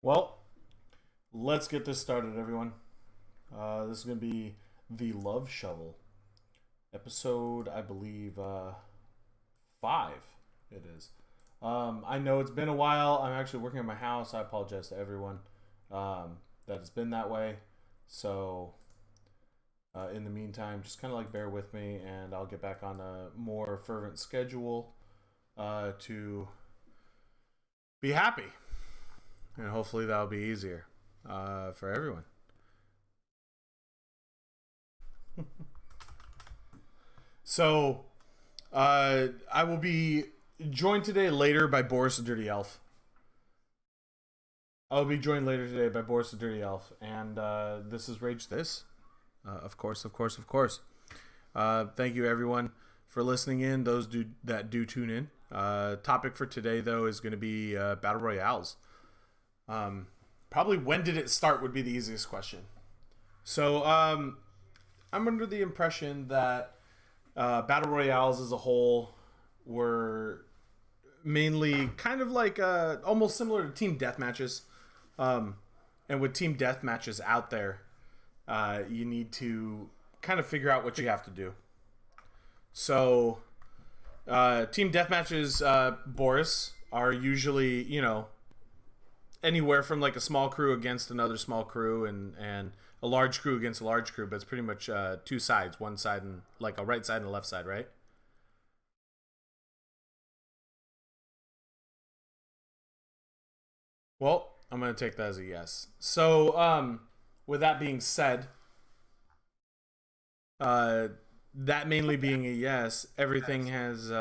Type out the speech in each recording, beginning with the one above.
Well, let's get this started, everyone. This is going to be the Love Shovel episode, I believe, 5. It is. I know it's been a while. I'm actually working at my house. I apologize to everyone that it's been that way. So, in the meantime, just kind of like bear with me, and I'll get back on a more fervent schedule to be happy. And hopefully that'll be easier for everyone. So, I will be joined today later by Boris the Dirty Elf. I'll be joined later today by Boris the Dirty Elf, and this is Rage This. Of course. Thank you, everyone, for listening in. Those that do tune in. Topic for today, though, is going to be Battle Royales. Probably when did it start would be the easiest question. So, I'm under the impression that Battle Royales as a whole were mainly kind of like almost similar to team deathmatches. And with team deathmatches out there, you need to kind of figure out what you have to do. So, team deathmatches, Boris, are usually, anywhere from like a small crew against another small crew and a large crew against a large crew, but it's pretty much two sides, one side and like a right side and a left side, right? Well, I'm going to take that as a yes. So, with that being said, that mainly being a yes, everything has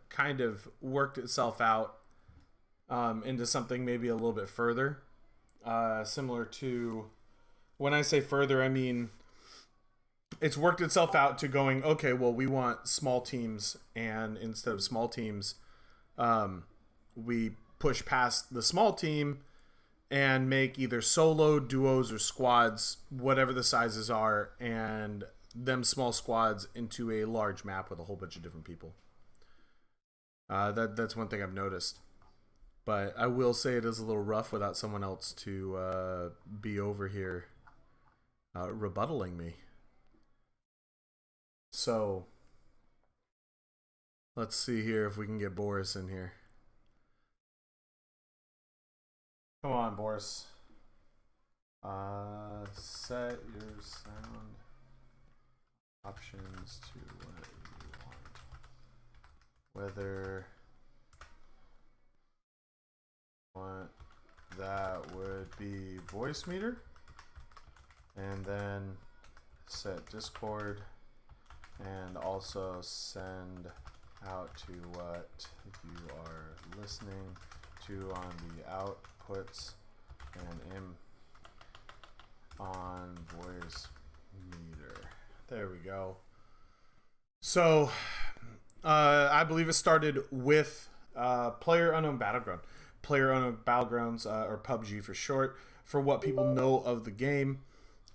kind of worked itself out into something maybe a little bit further. Similar to, when I say further, I mean it's worked itself out to going, okay, well, we want small teams, and instead of small teams, we push past the small team and make either solo, duos, or squads, whatever the sizes are, and them small squads into a large map with a whole bunch of different people. That's one thing I've noticed. But I will say it is a little rough without someone else to be over here rebuttaling me. So, let's see here if we can get Boris in here. Come on, Boris. Set your sound options to what you want. Whether want that would be voice meter, and then set Discord, and also send out to what you are listening to on the outputs and on voice meter. There we go. So, I believe it started with Player Unknown Battleground. Player Unknown Battlegrounds, or PUBG for short. For what people know of the game,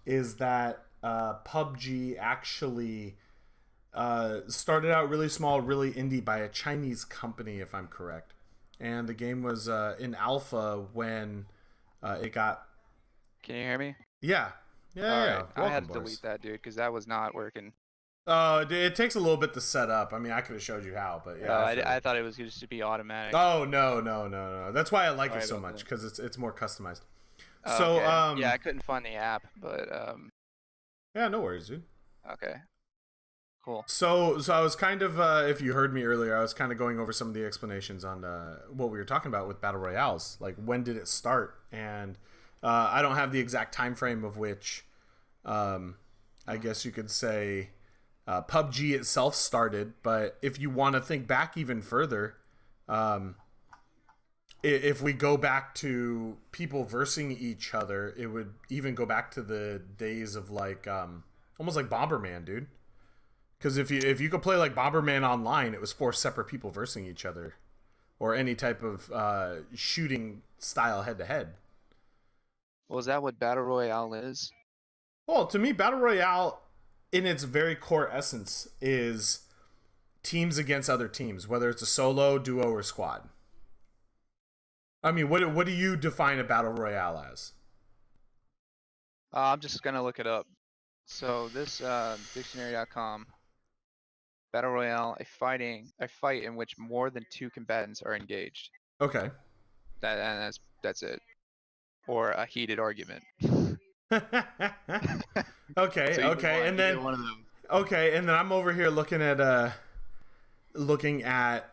is that PUBG actually started out really small, really indie by a Chinese company, if I'm correct. And the game was in alpha when it got... Can you hear me? Yeah. All Yeah. right. I Welcome, had to Boris. delete that, dude, because that was not working. It takes a little bit to set up. I mean, I could have showed you how, but yeah. I thought it was just to be automatic. Oh, no. That's why I like it Sorry so about much, that. because it's more customized. Oh, So, okay. Yeah, I couldn't find the app, but yeah, no worries, dude. okay, cool. So I was kind of, if you heard me earlier, I was kind of going over some of the explanations on what we were talking about with Battle Royales. Like, when did it start? And I don't have the exact time frame of which, I guess you could say, PUBG itself started. But if you want to think back even further, if we go back to people versing each other, it would even go back to the days of like almost like Bomberman, dude. Because if you could play like Bomberman online, it was 4 separate people versing each other, or any type of shooting style head to head. Well, is that what Battle Royale is? Well, to me, Battle Royale, in its very core essence, is teams against other teams, whether it's a solo, duo, or squad. I mean, what do you define a battle royale as? I'm just gonna look it up. So this dictionary.com, battle royale, a fight in which more than two combatants are engaged. Okay. That's it. Or a heated argument. Okay, So okay, and either then one of them. okay, and then I'm over here looking at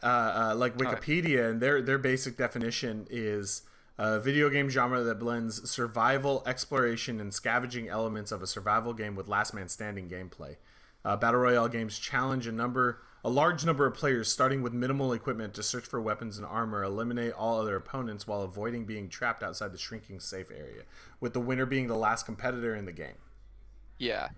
like All right. Wikipedia, and their basic definition is a video game genre that blends survival, exploration, and scavenging elements of a survival game with last man standing gameplay. Battle royale games challenge a large number of players, starting with minimal equipment, to search for weapons and armor, eliminate all other opponents while avoiding being trapped outside the shrinking safe area, with the winner being the last competitor in the game. Yeah.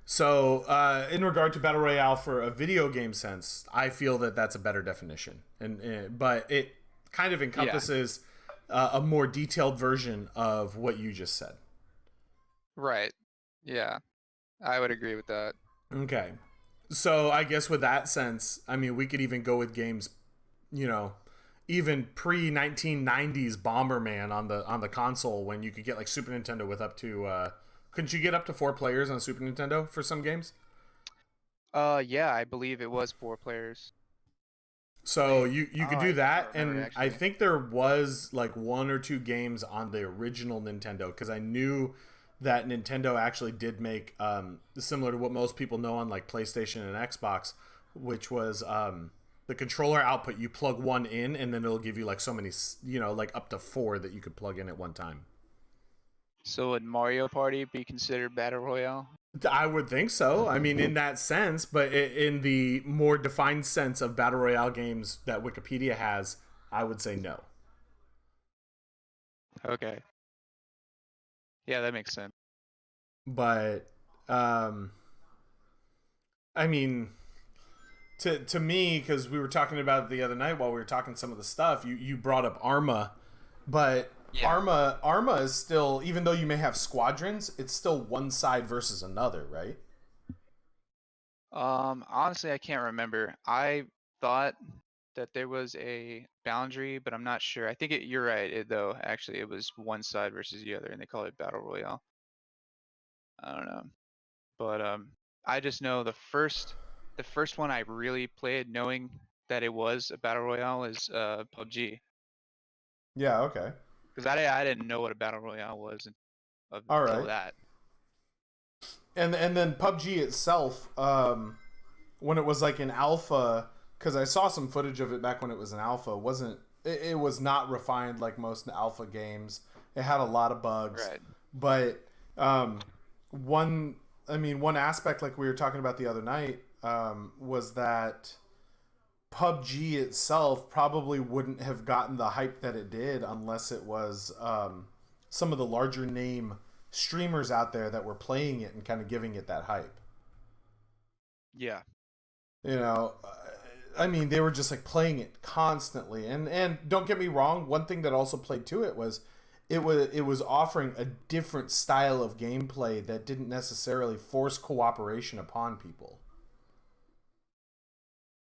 So, in regard to battle royale for a video game sense, I feel that that's a better definition, but it kind of encompasses a more detailed version of what you just said. Right. Yeah. I would agree with that. Okay, so I guess with that sense, I mean, we could even go with games, you know, even pre 1990s Bomberman on the console, when you could get like Super Nintendo with up to couldn't you get up to 4 players on Super Nintendo for some games? Yeah, I believe it was 4 players. So Wait. you could Oh, do I that, don't remember and I actually. think there was like 1 or 2 games on the original Nintendo, because I knew that Nintendo actually did make similar to what most people know on like PlayStation and Xbox, which was the controller output. You plug one in, and then it'll give you like so many, like up to 4 that you could plug in at one time. So would Mario Party be considered battle royale? I would think so. I mean, in that sense, but in the more defined sense of battle royale games that Wikipedia has, I would say no. Okay. Yeah, that makes sense. But um, I mean, to me, because we were talking about it the other night while we were talking some of the stuff, you brought up Arma, but Yeah. Arma is still, even though you may have squadrons, it's still one side versus another, right? Honestly, I can't remember. I thought that there was a boundary, but I'm not sure. I think you're right, though. Actually, it was one side versus the other, and they call it battle royale. I don't know, but I just know the first one I really played, knowing that it was a battle royale, is PUBG. Yeah. Okay. Because I didn't know what a battle royale was All until right. that. And then PUBG itself, when it was like in alpha, because I saw some footage of it back when it was in alpha, wasn't it was not refined like most alpha games. It had a lot of bugs, Right. but um, one one aspect, like we were talking about the other night, was that PUBG itself probably wouldn't have gotten the hype that it did unless it was some of the larger name streamers out there that were playing it and kind of giving it that hype. Yeah. You know, I mean, they were just like playing it constantly, and don't get me wrong. One thing that also played to it was it was offering a different style of gameplay that didn't necessarily force cooperation upon people.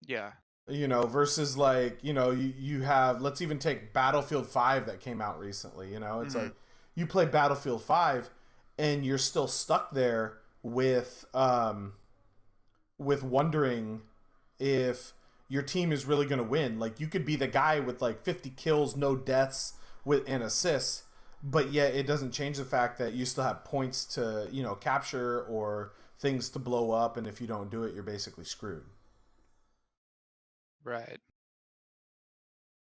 Yeah. Versus like, you have, let's even take Battlefield 5 that came out recently. It's Hmm. like you play Battlefield 5 and you're still stuck there with wondering if your team is really going to win. Like, you could be the guy with like 50 kills, no deaths with and assists, but yet it doesn't change the fact that you still have points to, capture, or things to blow up, and if you don't do it, you're basically screwed. Right.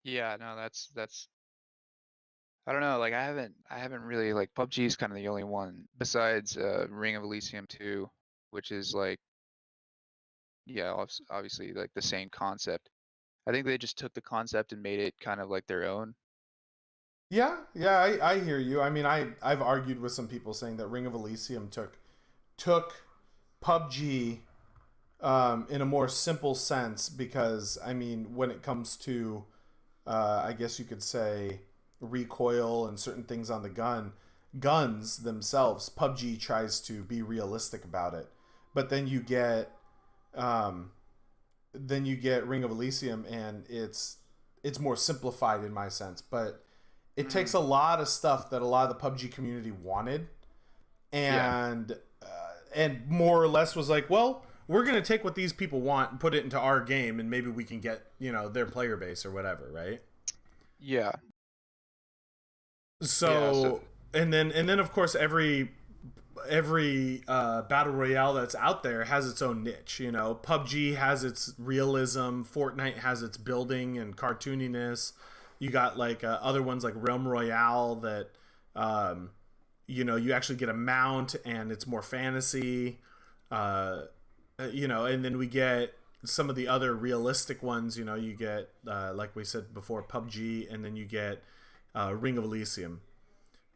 Yeah. No, that's. I don't know. Like I haven't really like PUBG is kind of the only one besides Ring of Elysium 2, which is like yeah, obviously like the same concept. I think they just took the concept and made it kind of like their own. Yeah, I hear you. I mean, I've argued with some people saying that Ring of Elysium took PUBG in a more simple sense, because I mean, when it comes to I guess you could say recoil and certain things on the guns themselves, PUBG tries to be realistic about it. But um, then you get Ring of Elysium, and it's more simplified in my sense. But it takes Mm, a lot of stuff that a lot of the PUBG community wanted, yeah. and and more or less was like, well, we're gonna take what these people want and put it into our game, and maybe we can get their player base or whatever, right? Yeah. Yeah. So So and then of course every battle royale that's out there has its own niche. PUBG has its realism. Fortnite has its building and cartooniness. You got like other ones like Realm Royale that um, you actually get a mount and it's more fantasy. Uh, and then we get some of the other realistic ones. You get like we said before, PUBG, and then you get Ring of Elysium.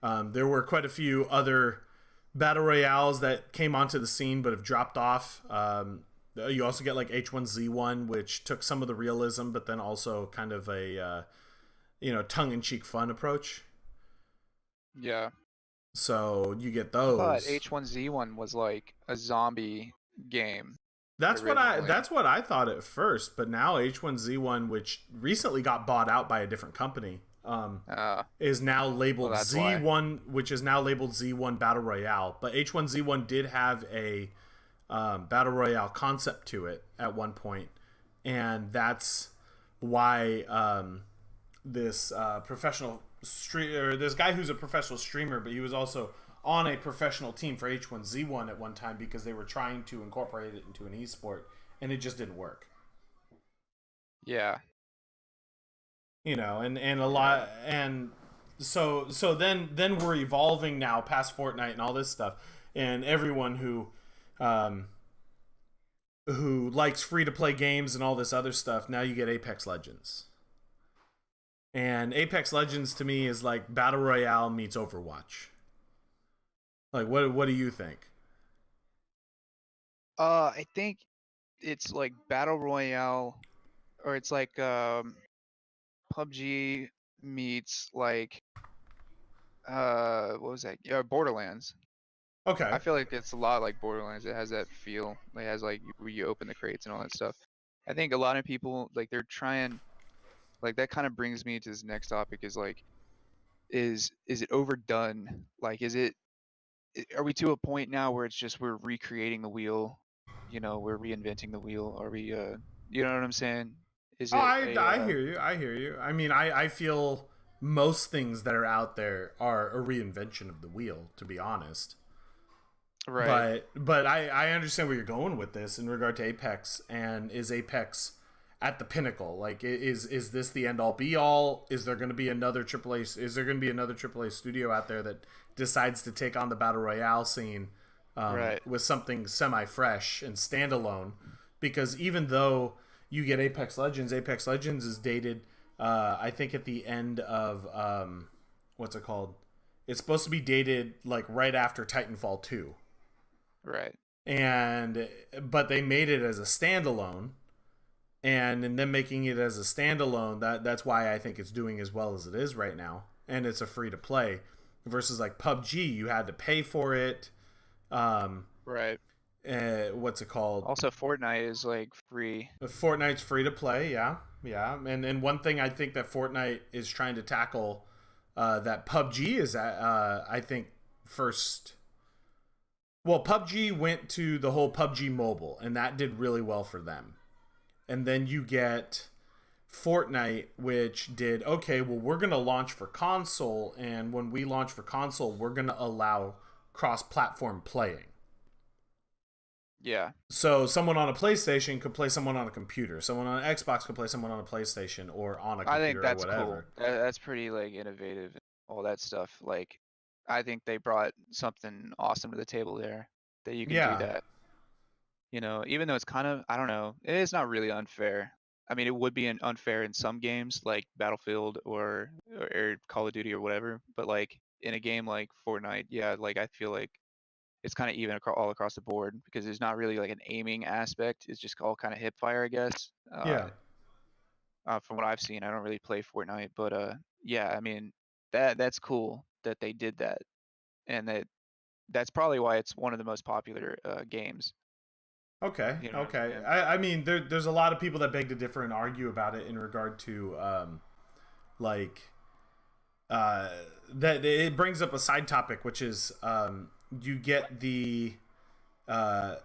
There were quite a few other battle royales that came onto the scene but have dropped off. You also get like H1Z1, which took some of the realism, but then also kind of a tongue-in-cheek fun approach. yeah. So you get I thought those. H1Z1 was like a zombie game That's what I originally. that's what I thought at first, but now H1Z1, which recently got bought out by a different company, Uh, is now well, labeled that's why. Z1, which is now labeled Z1 Battle Royale. But H1Z1 did have a Battle Royale concept to it at one point, and that's why this professional streamer, this guy who's a professional streamer, but he was also on a professional team for H1Z1 at one time because they were trying to incorporate it into an esport, and it just didn't work. Yeah. And a Yeah. lot, and so then we're evolving now past Fortnite and all this stuff, and everyone um who likes free to play games and all this other stuff, now you get Apex Legends. And Apex Legends to me is like Battle Royale meets Overwatch. Like what do you think? I think it's like Battle Royale, or it's like PUBG meets like what was that? Yeah, Borderlands. Okay. I feel like it's a lot like Borderlands. It has that feel. It has like where you open the crates and all that stuff. I think a lot of people like they're trying like that kind of brings me to this next topic is like is it overdone? Like are we to a point now where it's just we're recreating the wheel? We're reinventing the wheel. Are we you know what I'm saying? Is Oh, it a I hear you. I hear you. I mean, I feel most things that are out there are a reinvention of the wheel, to be honest. right, But I understand where you're going with this in regard to Apex, and is Apex at the pinnacle? Like, is this the end all be all? Is there going to be another AAA? Is there going to be another AAA studio out there that decides to take on the battle royale scene right, with something semi fresh and standalone? Because even though you get Apex Legends is dated, I think at the end of what's it called? It's supposed to be dated like right after Titanfall 2, right. and but they made it as a standalone, and in them making it as a standalone, that's why I think it's doing as well as it is right now, and it's a free to play versus like PUBG, you had to pay for it. um Right. what's it called? Also, Fortnite is like free. Fortnite's free to play, yeah. Yeah, and one thing I think that Fortnite is trying to tackle, that PUBG is at, I think first. Well, PUBG went to the whole PUBG Mobile, and that did really well for them. And then you get Fortnite, which did okay. Well, we're gonna launch for console, and when we launch for console, we're gonna allow cross-platform playing. Yeah. So someone on a PlayStation could play someone on a computer. Someone on an Xbox could play someone on a PlayStation or on a I think computer or that's cool. whatever. That's pretty like innovative and all that stuff. Like, I think they brought something awesome to the table there that you can do Yeah, that. Even though it's kind of, I don't know, it is not really unfair. I mean, it would be unfair in some games like Battlefield or Call of Duty or whatever, but like in a game like Fortnite, yeah, like I feel like it's kind of even all across the board because there's not really like an aiming aspect. It's just all kind of hip fire, I guess. yeah. From what I've seen, I don't really play Fortnite, but yeah, I mean that's cool that they did that, and that's probably why it's one of the most popular games. Okay, You know what I'm okay. saying? I mean, there's a lot of people that beg to differ and argue about it in regard to like uh, that it brings up a side topic, which is you get uh,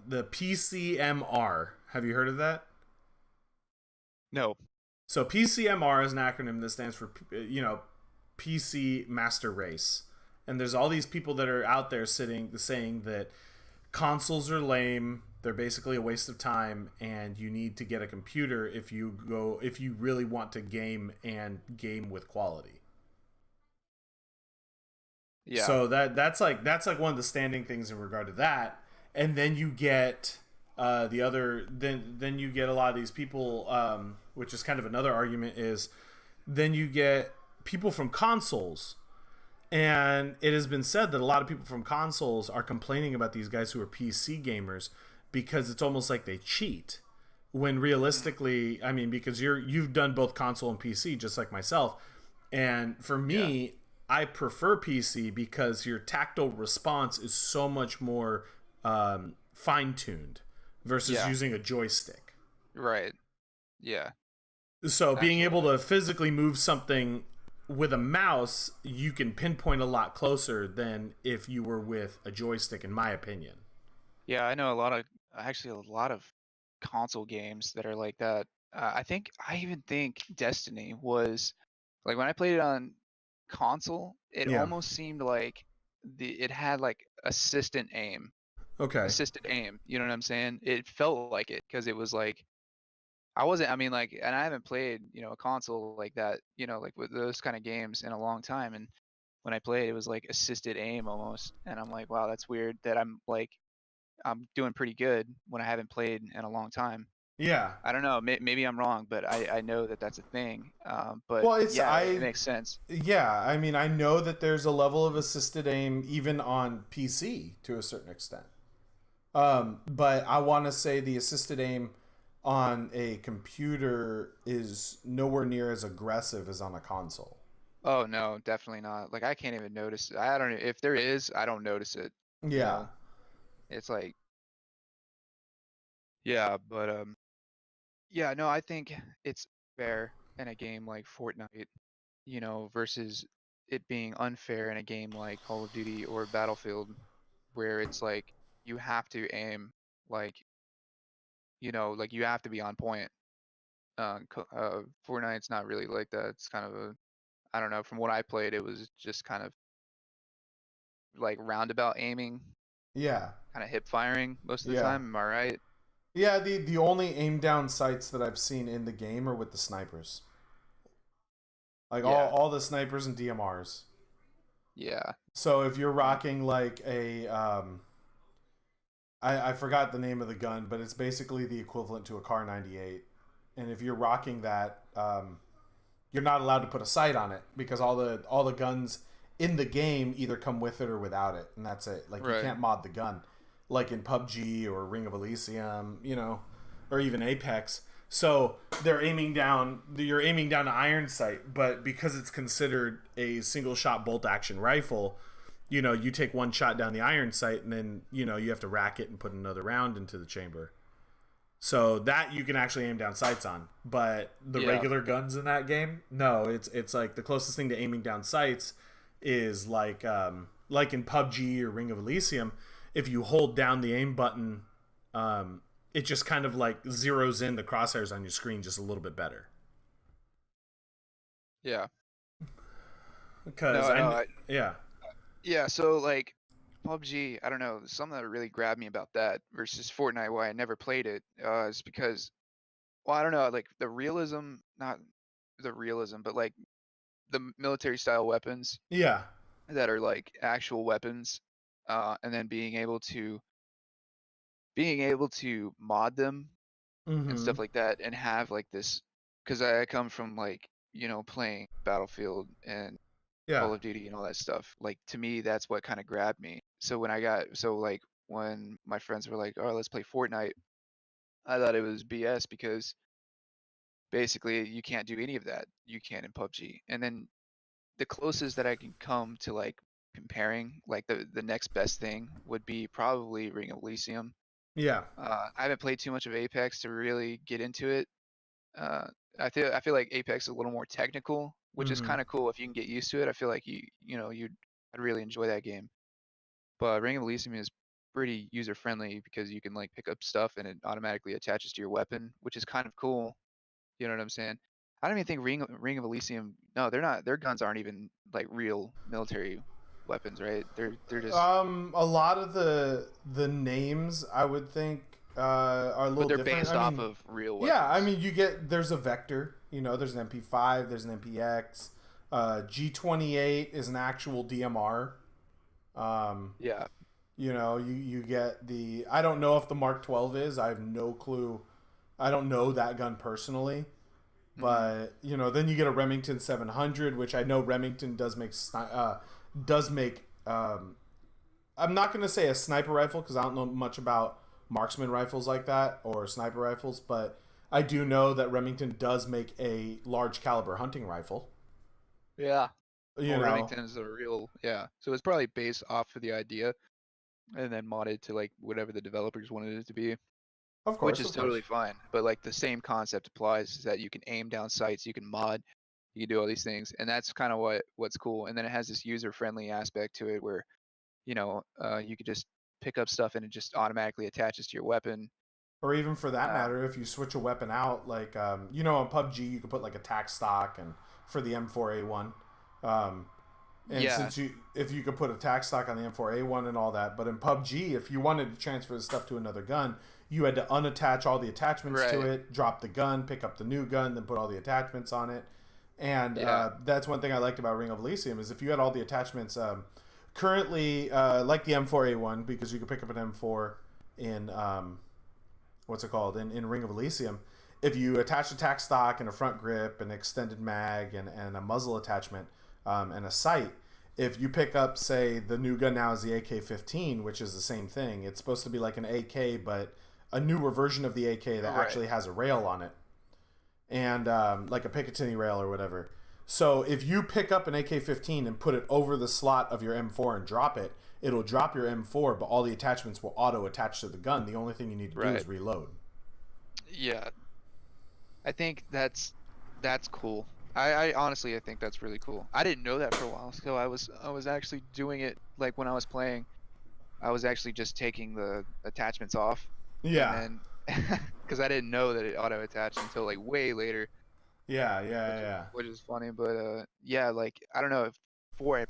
the PCMR. Have you heard of that? No. So PCMR is an acronym that stands for PC Master Race, and there's all these people that are out there saying that consoles are lame. They're basically a waste of time, and you need to get a computer if you really want to game and game with quality. Yeah. So that's like one of the standing things in regard to that. And then you get the other then you get a lot of these people, which is kind of another argument, is then you get people from consoles. And it has been said that a lot of people from consoles are complaining about these guys who are PC gamers because it's almost like they cheat. When realistically, I mean, because you've done both console and PC just like myself. And for Yeah. me, I prefer PC because your tactile response is so much more fine tuned versus Yeah. using a joystick. Right. Yeah. So being able Absolutely. to physically move something with a mouse, you can pinpoint a lot closer than if you were with a joystick, in my opinion. Yeah, I know a lot of console games that are like that. I even think Destiny was like when I played it on console, it Yeah. almost seemed like it had like Okay. assisted aim. You know what I'm saying? It felt like it because it was like I wasn't. I mean, like, and I haven't played a console like that. Like with those kind of games in a long time. And when I played, it was like assisted aim almost. And I'm like, wow, that's weird. That I'm doing pretty good when I haven't played in a long time. Yeah. I don't know. Maybe I'm wrong, but I know that that's a thing. But Well, it's yeah, it I makes sense. yeah, I mean, I know that there's a level of assisted aim even on PC to a certain extent. But I want to say the assisted aim on a computer is nowhere near as aggressive as on a console. Oh no, definitely not. Like I can't even notice. I don't. If there is, I don't notice it. You Yeah. know, it's like yeah, but yeah, no, I think it's fair in a game like Fortnite, versus it being unfair in a game like Call of Duty or Battlefield, where it's like you have to aim like like you have to be on point. Fortnite's not really like that. It's kind of I don't know. From what I played, it was just kind of like roundabout aiming, Yeah. kind of hip firing most of the Yeah. time. Am I right? Yeah, the only aim down sights that I've seen in the game are with the snipers. Like Yeah, all the snipers and DMRs. yeah, So if you're yeah. rocking like a I forgot the name of the gun, but it's basically the equivalent to a Car 98. And if you're rocking that, you're not allowed to put a sight on it because all the guns in the game either come with it or without it, and that's it. Like you Right. can't mod the gun, like in PUBG or Ring of Elysium, or even Apex. So they're aiming down. You're aiming down an iron sight, but because it's considered a single shot bolt action rifle, you take one shot down the iron sight, and then you have to rack it and put another round into the chamber. So that you can actually aim down sights on, but the Yeah. regular guns in that game, no, it's like the closest thing to aiming down sights is like in PUBG or Ring of Elysium. If you hold down the aim button, it just kind of like zeroes in the crosshairs on your screen just a little bit better. Yeah. Because No, no. yeah, Yeah. So like PUBG, I don't know. Something that really grabbed me about that versus Fortnite, why I never played it, is because, well, I don't know, like the realism, not the realism, but like the military style weapons yeah, that are like actual weapons, and then being able to mod them and mm-hmm, stuff like that, and have like this, because I come from like playing Battlefield and yeah, Call of Duty and all that stuff. Like to me, that's what kind of grabbed me. So like when my friends were like, "Oh, let's play Fortnite," I thought it was BS because basically you can't do any of that. You can in PUBG. And then the closest that I can come to like comparing, like the next best thing would be probably Ring of Elysium. yeah, I haven't played too much of Apex to really get into it. Uh, I feel like Apex is a little more technical, which is Mm-hmm. kind of cool if you can get used to it. I feel like I'd really enjoy that game. But Ring of Elysium is pretty user friendly because you can like pick up stuff and it automatically attaches to your weapon, which is kind of cool. You know what I'm saying? I don't even think Ring of Elysium. No, they're not. Their guns aren't even like real military weapons, right? They're just, A lot of the names I would think are a but little they're different. based I off mean, of real yeah, I weapons. mean, there's a Vector, there's an MP5, there's an MPX. G28 is an actual DMR. Um, Yeah. you get the. I don't know if the Mark 12 is. I have no clue. I don't know that gun personally, Hmm. but then you get a Remington 700, which I know Remington does make. I'm not going to say a sniper rifle because I don't know much about marksman rifles like that or sniper rifles, but I do know that Remington does make a large caliber hunting rifle. Yeah. You Well, know, Remington is a real, yeah. So it's probably based off of the idea and then modded to like whatever the developers wanted it to be, of which course, is of totally course. fine. But like the same concept applies is that you can aim down sights, you can mod, you can do all these things, and that's kind of what's cool. And then it has this user-friendly aspect to it where, you could just pick up stuff and it just automatically attaches to your weapon. Or even for that Um, matter, if you switch a weapon out, like on PUBG, you could put like a tac stock and for the M4A1. Um, and yeah, if you could put a tac stock on the M4A1 and all that, but in PUBG, if you wanted to transfer the stuff to another gun, you had to unattach all the attachments to right, it, drop the gun, pick up the new gun, then put all the attachments on it. And yeah, that's one thing I liked about Ring of Elysium is if you had all the attachments. Currently, like the M4A1, because you could pick up an M4 in what's it called in Ring of Elysium. If you attach a tack stock and a front grip, an extended mag, and a muzzle attachment, and a sight, if you pick up, say, the new gun now is the AK-15, which is the same thing. It's supposed to be like an AK, but a newer version of the AK that right. actually has a rail on it, and like a Picatinny rail or whatever. So if you pick up an AK-15 and put it over the slot of your M4 and drop it, it'll drop your M4, but all the attachments will auto attach to the gun. The only thing you need to do Right. is reload. Yeah, I think that's cool. I honestly I think that's really cool. I didn't know that for a while, so I was actually doing it like when I was playing. I was actually just taking the attachments off, and Yeah, then because I didn't know that it auto attached until like way later, yeah, yeah, which is yeah. which is funny. But yeah, like I don't know if for a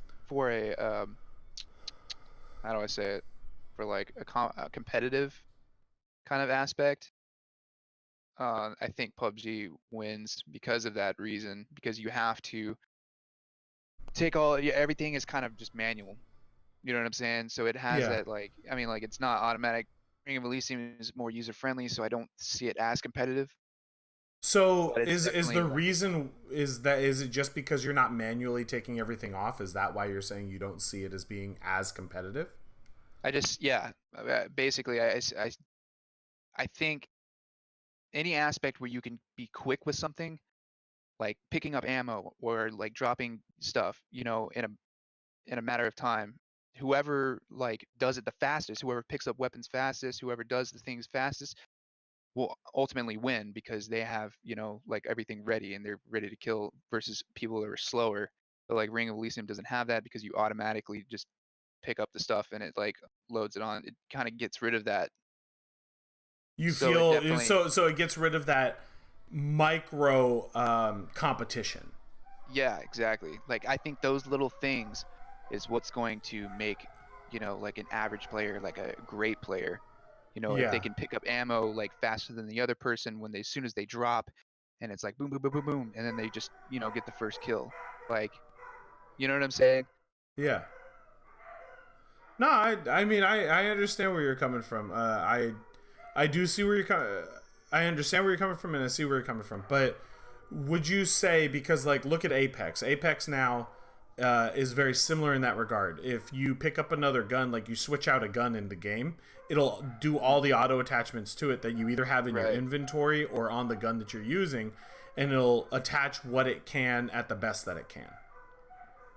how do I say it, for like a competitive kind of aspect. I think PUBG wins because of that reason, because you have to take yeah, everything is kind of just manual. You know what I'm saying? So it has Yeah. that like, I mean, like it's not automatic. Ring of Elysium is more user friendly, so I don't see it as competitive, So but it's is definitely the like, reason is it just because you're not manually taking everything off? Is that why you're saying you don't see it as being as competitive? I just, yeah, basically, I think any aspect where you can be quick with something, like picking up ammo or like dropping stuff, in a matter of time, whoever like does it the fastest, whoever picks up weapons fastest, whoever does the things fastest will ultimately win because they have, like everything ready and they're ready to kill versus people that are slower. But like Ring of Elysium doesn't have that because you automatically just pick up the stuff and it like loads it on. It kind of gets rid of that. You So it feel definitely, so it gets rid of that micro competition. yeah, exactly. Like I think those little things is what's going to make, like an average player, like a great player. If they Yeah. can pick up ammo like faster than the other person when as soon as they drop, and it's like boom, boom, boom, boom, boom, and then they just get the first kill. Like, you know what I'm saying? Yeah. No, I mean I understand where you're coming from. I do see where you're coming. I understand where you're coming from, and I see where you're coming from. But would you say because like look at Apex? Apex now is very similar in that regard. If you pick up another gun, like you switch out a gun in the game, it'll do all the auto attachments to it that you either have in your Right. inventory or on the gun that you're using, and it'll attach what it can at the best that it can.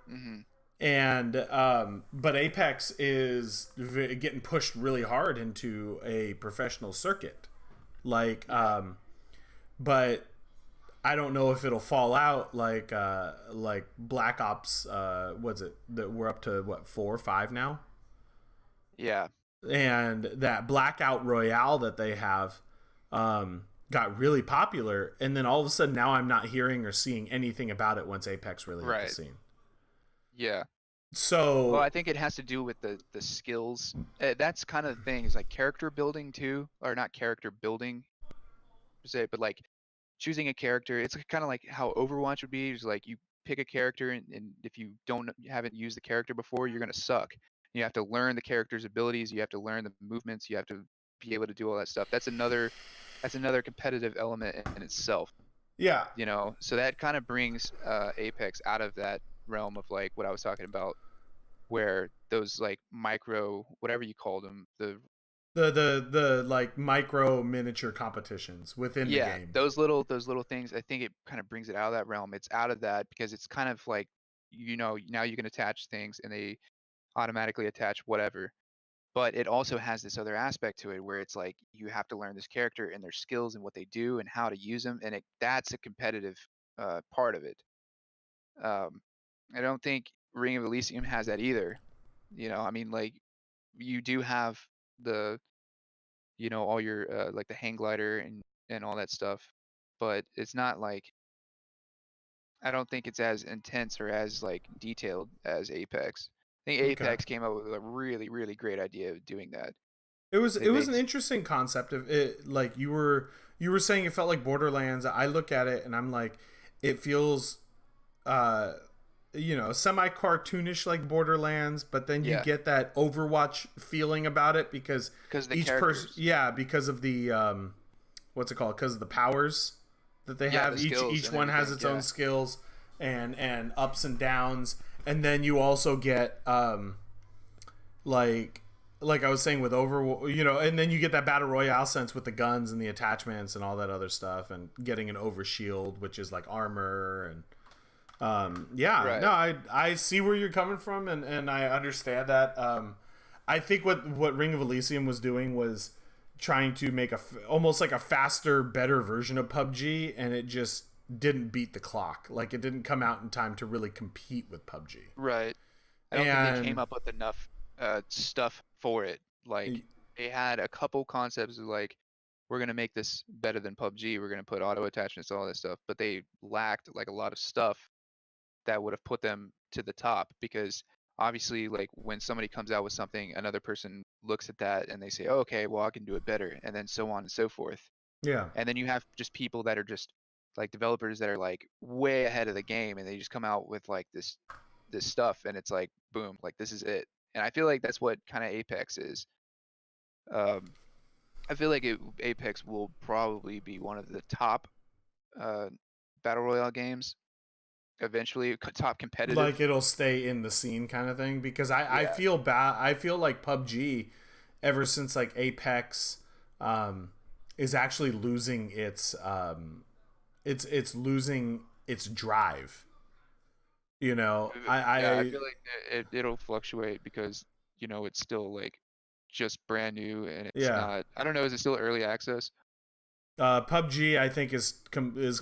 Hmm. And but Apex is getting pushed really hard into a professional circuit. Like, Yeah. but I don't know if it'll fall out like Black Ops. What's it that we're up to? What, 4 or 5 now? Yeah. And that Blackout Royale that they have got really popular, and then all of a sudden now I'm not hearing or seeing anything about it once Apex really hit the Right. scene. Yeah. Well, So I think it has to do with the skills. That's kind of the thing, is like character building too, or not character building per se, but like choosing a character. It's kind of like how Overwatch would be. Is like you pick a character, and if you haven't used the character before, you're gonna suck. You have to learn the character's abilities. You have to learn the movements. You have to be able to do all that stuff. That's another competitive element in itself. yeah, So that kind of brings Apex out of that realm of like what I was talking about, where those like micro, whatever you called them, the like micro miniature competitions within the yeah, game. those little things. I think it kind of brings it out of that realm. It's out of that because it's kind of like, now you can attach things and they automatically attach whatever. But it also has this other aspect to it where it's like you have to learn this character and their skills and what they do and how to use them, and that's a competitive part of it. Um, I don't think Ring of Elysium has that either. I mean, like you do have the, all your like the hang glider and all that stuff, but it's not like, I don't think it's as intense or as like detailed as Apex. I think Okay. Apex came up with a really, really great idea of doing that. It was They it was made an interesting concept of it. Like you were saying, it felt like Borderlands. I look at it and I'm like, it feels uh semi cartoonish like Borderlands, but then you Yeah, get that Overwatch feeling about it because because of the each person, characters. yeah, because of the what's it called? Because of the powers that they Yeah, have. the Each skills each and one has everything. its own Yeah, skills and ups and downs, and then you also get like I was saying with and then you get that battle royale sense with the guns and the attachments and all that other stuff, and getting an overshield, which is like armor. And yeah, no, right. I see where you're coming from, and I understand that. I think what Ring of Elysium was doing was trying to make almost like a faster, better version of PUBG, and it just didn't beat the clock. Like, it didn't come out in time to really compete with PUBG. Right. I don't think they came And up with enough stuff for it. Like they had a couple concepts of like, we're gonna make this better than PUBG. We're gonna put auto attachments, all this stuff, but they lacked like a lot of stuff that would have put them to the top, because obviously like when somebody comes out with something, another person looks at that and they say, oh, okay, well, I can do it better, and then so on and so forth. yeah, And then you have just people that are just like developers that are like way ahead of the game, and they just come out with like this stuff, and it's like boom, like this is it. And I feel like that's what kind of Apex is. um I feel like Apex will probably be one of the top uh battle royale games eventually, top competitive. like it'll stay in the scene kind of thing, because I Yeah. feel bad. I feel like PUBG, ever since like Apex, is actually losing it's losing its drive. Yeah, I I feel like it'll fluctuate because it's still like just brand new, and it's yeah. not. I don't know. Is it still early access? PUBG, I think, is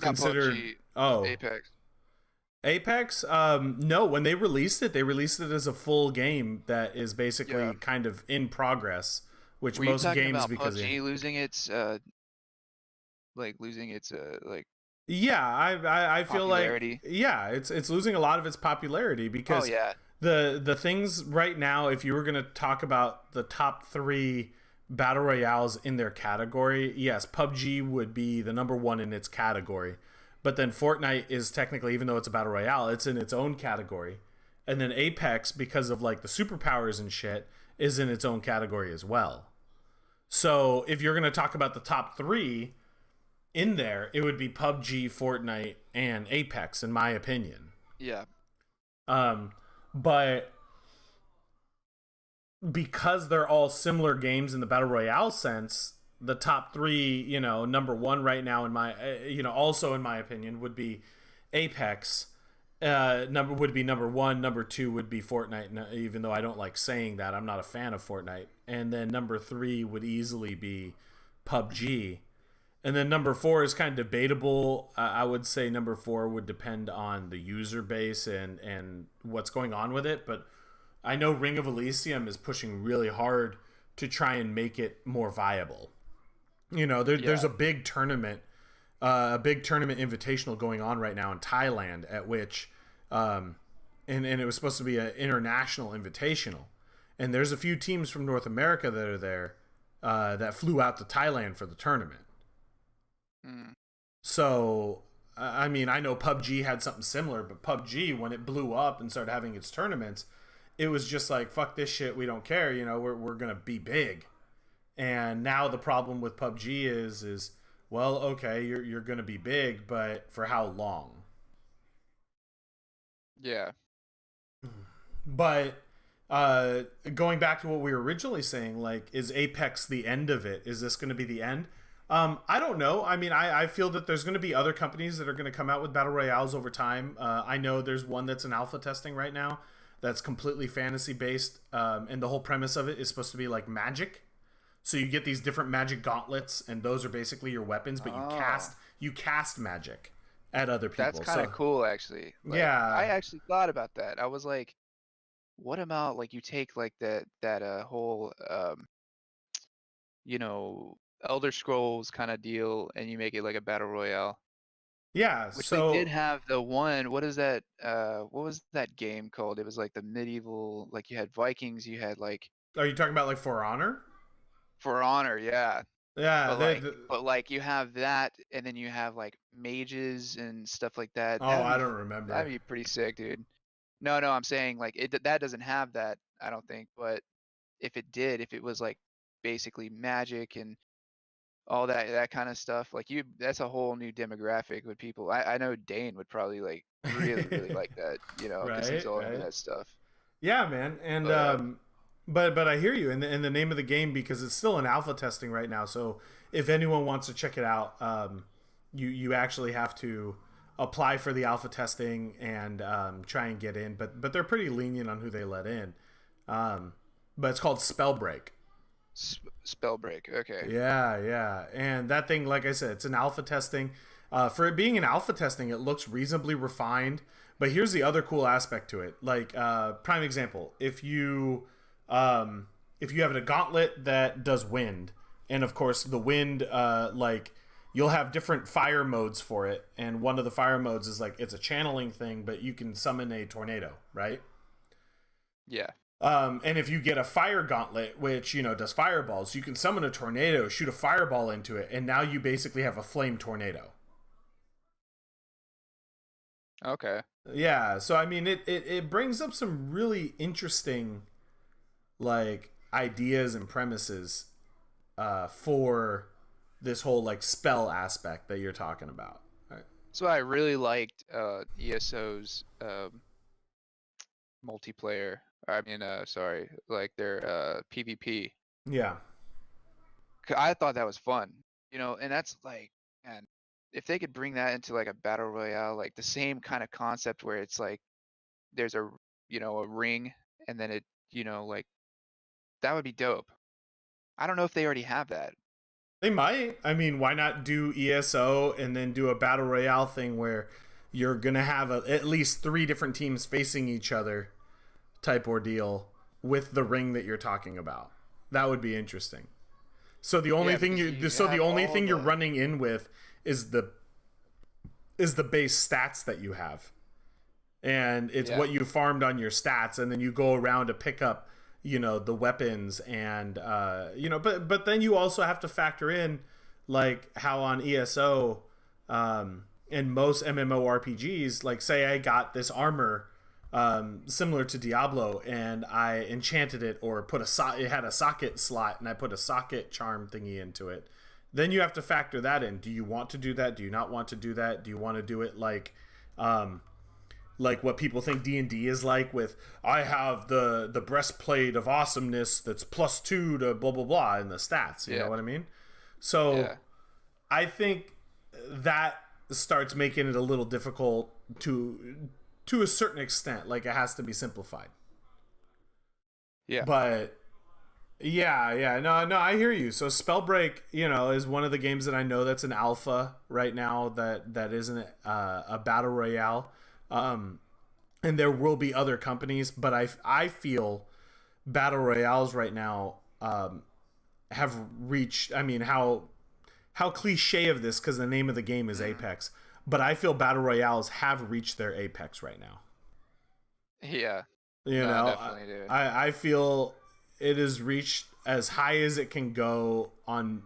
Not considered. PUBG, Oh, Apex. Apex. No, when they released it, they released it as a full game that is Yeah. basically kind of in progress. Which Were you most talking games, about because PUBG losing its like yeah, I feel like, popularity? yeah, it's losing a lot of its popularity, Oh because yeah. the things right now, if you were going to talk about the top 3 battle royales in their category, yes, PUBG would be the number 1 in its category. But then Fortnite is technically, even though it's a battle royale, it's in its own category. And then Apex, because of like the superpowers and shit, is in its own category as well. So if you're going to talk about the top 3 in there, it would be PUBG, Fortnite, and Apex, in my opinion. Yeah. But because they're all similar games in the battle royale sense, the top 3, number 1 right now in my, also in my opinion, would be Apex. Number 1. Number 2 would be Fortnite. Even though I don't like saying that, I'm not a fan of Fortnite. And then number 3 would easily be PUBG. And then number 4 is kind of debatable. I would say number 4 would depend on the user base and what's going on with it. But I know Ring of Elysium is pushing really hard to try and make it more viable. You know, there's Yeah. a big tournament invitational going on right now in Thailand, at which, and it was supposed to be an international invitational. And there's a few teams from North America that are there that flew out to Thailand for the tournament. Mm. So, I mean, I know PUBG had something similar, but PUBG, when it blew up and started having its tournaments, it was just like, fuck this shit, we don't care, you know, we're going to be big. And now the problem with PUBG is well, okay, you're going to be big, but for how long? Yeah. But going back to what we were originally saying, like, is Apex the end of it? Is this going to be the end? I don't know. I mean, I feel that there's going to be other companies that are going to come out with battle royales over time. I know there's one that's in alpha testing right now that's completely fantasy based, and the whole premise of it is supposed to be like magic. So you get these different magic gauntlets, and those are basically your weapons, but you cast magic at other people. That's kind of cool, actually. Like, Yeah. I actually thought about that. I was like, what about like you take like that whole you know, Elder Scrolls kind of deal, and you make it like a battle royale. Yeah, Which they did so have the one. What is that? What was that game called? It was like the medieval. Like you had Vikings. You had like are you talking about like For Honor? For Honor, yeah. Yeah, But like you have that, and then you have like mages and stuff like that. oh, I don't remember. That'd be pretty sick, dude. No, I'm saying like that doesn't have that, I don't think. But if it did, if it was like basically magic and all that kind of stuff, like that's a whole new demographic with people. I know Dane would probably like really like that, you know, because he's Right, all into right. that stuff. Yeah, man. And But but I hear you in the name of the game, because it's still in alpha testing right now. So if anyone wants to check it out, you actually have to apply for the alpha testing and try and get in. But they're pretty lenient on who they let in. But it's called Spellbreak. Spellbreak, okay. Yeah. And that thing, like I said, it's an alpha testing. For it being an alpha testing, it looks reasonably refined. But here's the other cool aspect to it. Like, prime example, if you have a gauntlet that does wind, and of course the wind, like, you'll have different fire modes for it. And one of the fire modes is like, it's a channeling thing, but you can summon a tornado, right? Yeah. And if you get a fire gauntlet, which, you know, does fireballs, you can summon a tornado, shoot a fireball into it, and now you basically have a flame tornado. Okay. Yeah, so I mean, it brings up some really interesting, like, ideas and premises for this whole, like, spell aspect that you're talking about. Right? So I really liked ESO's multiplayer. I mean, sorry, like their PvP. Yeah. I thought that was fun, you know, and that's like, man, if they could bring that into like a battle royale, like the same kind of concept where it's like there's a, you know, a ring, and then it, you know, like that would be dope. I don't know if they already have that. They might. I mean, why not do ESO and then do a battle royale thing where you're going to have at least 3 different teams facing each other type ordeal with the ring that you're talking about. That would be interesting. So the only thing you're running in with is the base stats that you have. And it's what you farmed on your stats, and then you go around to pick up, you know, the weapons, and you know, but then you also have to factor in like how on ESO and most MMORPGs, like, say I got this armor similar to Diablo, and I enchanted it, or put it had a socket slot, and I put a socket charm thingy into it. Then you have to factor that in. Do you want to do that? Do you not want to do that? Do you want to do it like what people think D&D is like, with I have the breastplate of awesomeness that's +2 to blah blah blah in the stats. You know what I mean? So I think that starts making it a little difficult to a certain extent. Like, it has to be simplified. Yeah. But Yeah. No, I hear you. So Spellbreak, is one of the games that I know that's an alpha right now that isn't a battle royale. Um, and there will be other companies, but I feel battle royales right now have reached. I mean, how cliche of this because the name of the game is Mm. Apex, but I feel battle royales have reached their apex right now. Yeah. You No, know, definitely, dude. I feel it has reached as high as it can go on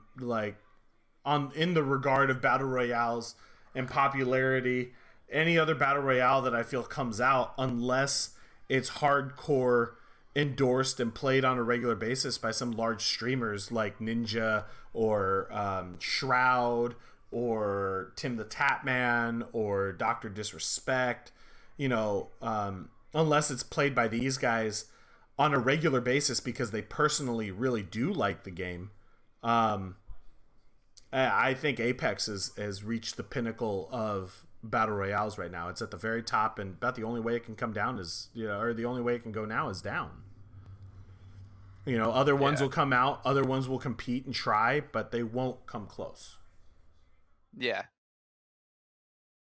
in the regard of battle royales and popularity. Any other battle royale that I feel comes out, unless it's hardcore endorsed and played on a regular basis by some large streamers like Ninja or Shroud or Tim the Tatman or Doctor Disrespect, unless it's played by these guys on a regular basis because they personally really do like the game. Um, I think Apex has reached the pinnacle of battle royales right now. It's at the very top, and about the only way it can come down is, or the only way it can go now is down. Other ones Yeah. will come out, other ones will compete and try, but they won't come close. Yeah.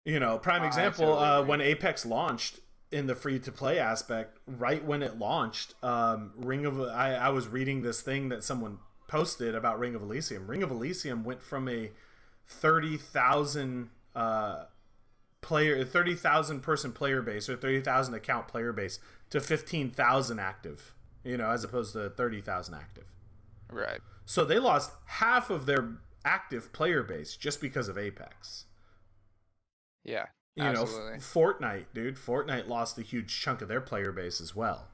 Prime I example, totally agree. when Apex launched in the free to play aspect, right when it launched, I was reading this thing that someone posted about Ring of Elysium. Ring of Elysium went from a 30,000 30,000 person player base or 30,000 account player base to 15,000 active, as opposed to 30,000 active. Right. So they lost half of their active player base just because of Apex. Yeah. Absolutely. Fortnite, dude. Fortnite lost a huge chunk of their player base as well.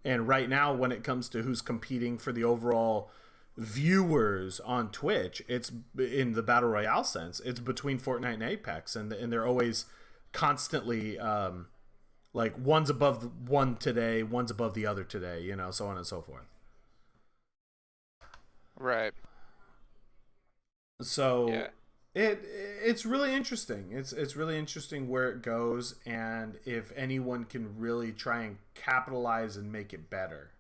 And right now, when it comes to who's competing for the overall viewers on Twitch, it's in the battle royale sense. It's between Fortnite and Apex, and they're always constantly like one's above one today, one's above the other today. So on and so forth. Right. So Yeah. it's really interesting. It's really interesting where it goes, and if anyone can really try and capitalize and make it better.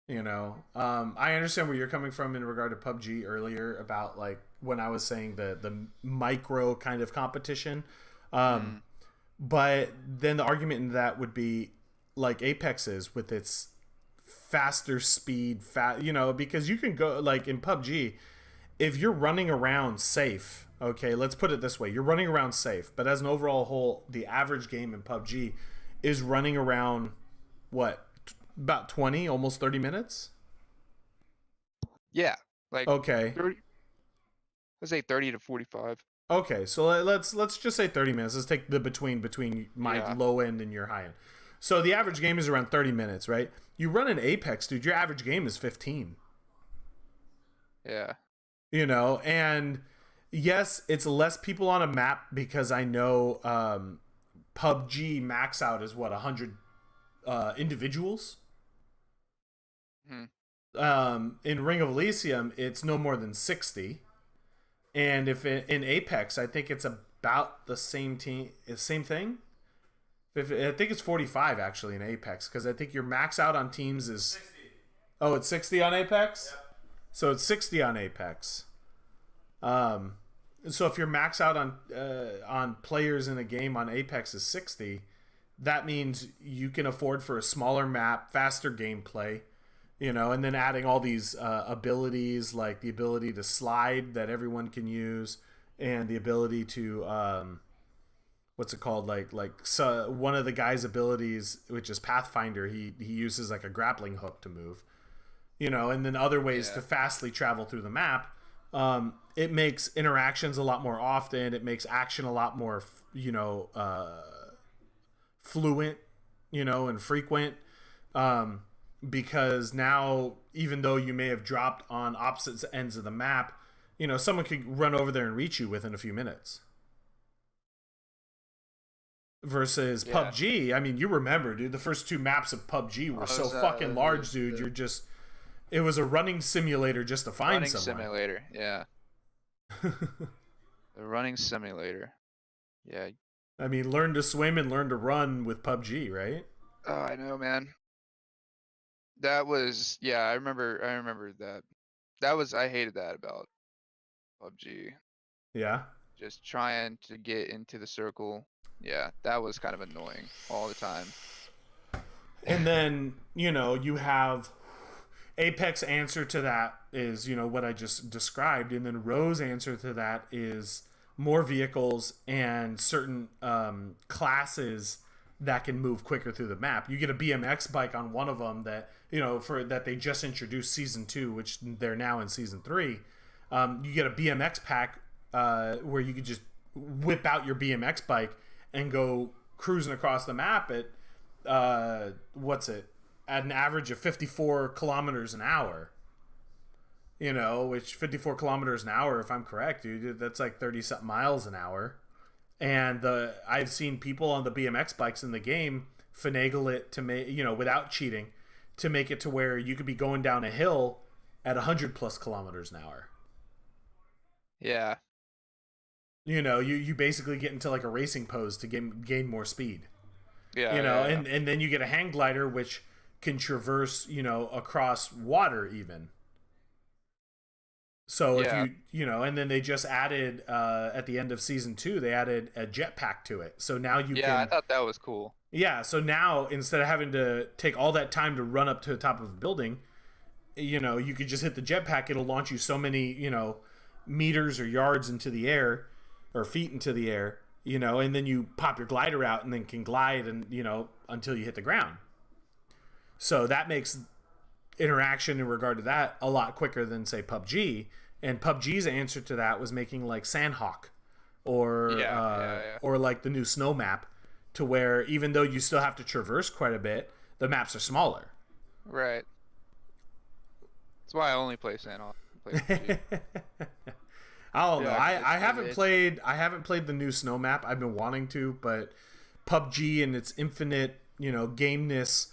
I understand where you're coming from in regard to PUBG earlier about like when I was saying the micro kind of competition. Um, Mm. but then the argument in that would be like Apex is with its faster speed, because you can go like in PUBG if you're running around safe. Okay, let's put it this way: you're running around safe, but as an overall whole, the average game in PUBG is running around what about 20, almost 30 minutes. Yeah. Like Okay. 30, let's say 30 to 45. Okay, so let's just say 30 minutes. Let's take the between my Yeah. low end and your high end. So the average game is around 30 minutes, right? You run an Apex, dude, your average game is 15. Yeah. And yes, it's less people on a map because I know PUBG max out is what 100 individuals. Hmm. In Ring of Elysium, it's no more than 60. And if in Apex, I think it's about the same thing. I think it's 45 actually in Apex because I think your max out on teams is 60. Oh, it's 60 on Apex. Yep. So it's 60 on Apex. So if your max out on players in a game on Apex is 60, that means you can afford for a smaller map, faster gameplay. And then adding all these abilities like the ability to slide that everyone can use, and the ability to what's it called? So one of the guy's abilities, which is Pathfinder, he uses like a grappling hook to move. And then other ways Yeah. to fastly travel through the map. It makes interactions a lot more often. It makes action a lot more, fluent, and frequent. Because now, even though you may have dropped on opposite ends of the map, someone could run over there and reach you within a few minutes. Versus Yeah. PUBG, I mean, you remember, dude, the first two maps of PUBG were so fucking large, dude. It was a running simulator just to find Running someone. simulator. Yeah. The running simulator. Yeah. I mean, learn to swim and learn to run with PUBG, right? Oh, I know, man. That was, yeah, I remember that. I hated that about PUBG. Yeah. Just trying to get into the circle. Yeah, that was kind of annoying all the time. And then, you have Apex answer to that is, what I just described. And then Ro's answer to that is more vehicles and certain classes that can move quicker through the map. You get a BMX bike on one of them that, for that they just introduced season 2, which they're now in season 3. You get a BMX pack where you could just whip out your BMX bike and go cruising across the map at what's it, at an average of 54 kilometers an hour. Which 54 kilometers an hour, if I'm correct, dude, that's like 30 something miles an hour. And I've seen people on the BMX bikes in the game finagle it to make, without cheating, to make it to where you could be going down a hill at 100 plus kilometers an hour. Yeah. You basically get into like a racing pose to gain more speed. Yeah, yeah, yeah. And then you get a hang glider which can traverse, across water even. So if Yeah. and then they just added at the end of season 2, they added a jetpack to it. So now you Yeah, I can, thought that was cool. yeah. So now instead of having to take all that time to run up to the top of a building, you could just hit the jetpack. It'll launch you so many, meters or yards into the air, or feet into the air, and then you pop your glider out and then can glide and, until you hit the ground. So that makes interaction in regard to that a lot quicker than say PUBG. And PUBG's answer to that was making like Sandhawk or like the new snow map, to where even though you still have to traverse quite a bit, the maps are smaller. Right. That's why I only play Sandhawk. Play PUBG. I don't know. Yeah, 'cause I it's haven't good. played the new snow map. I've been wanting to, but PUBG and its infinite, gameness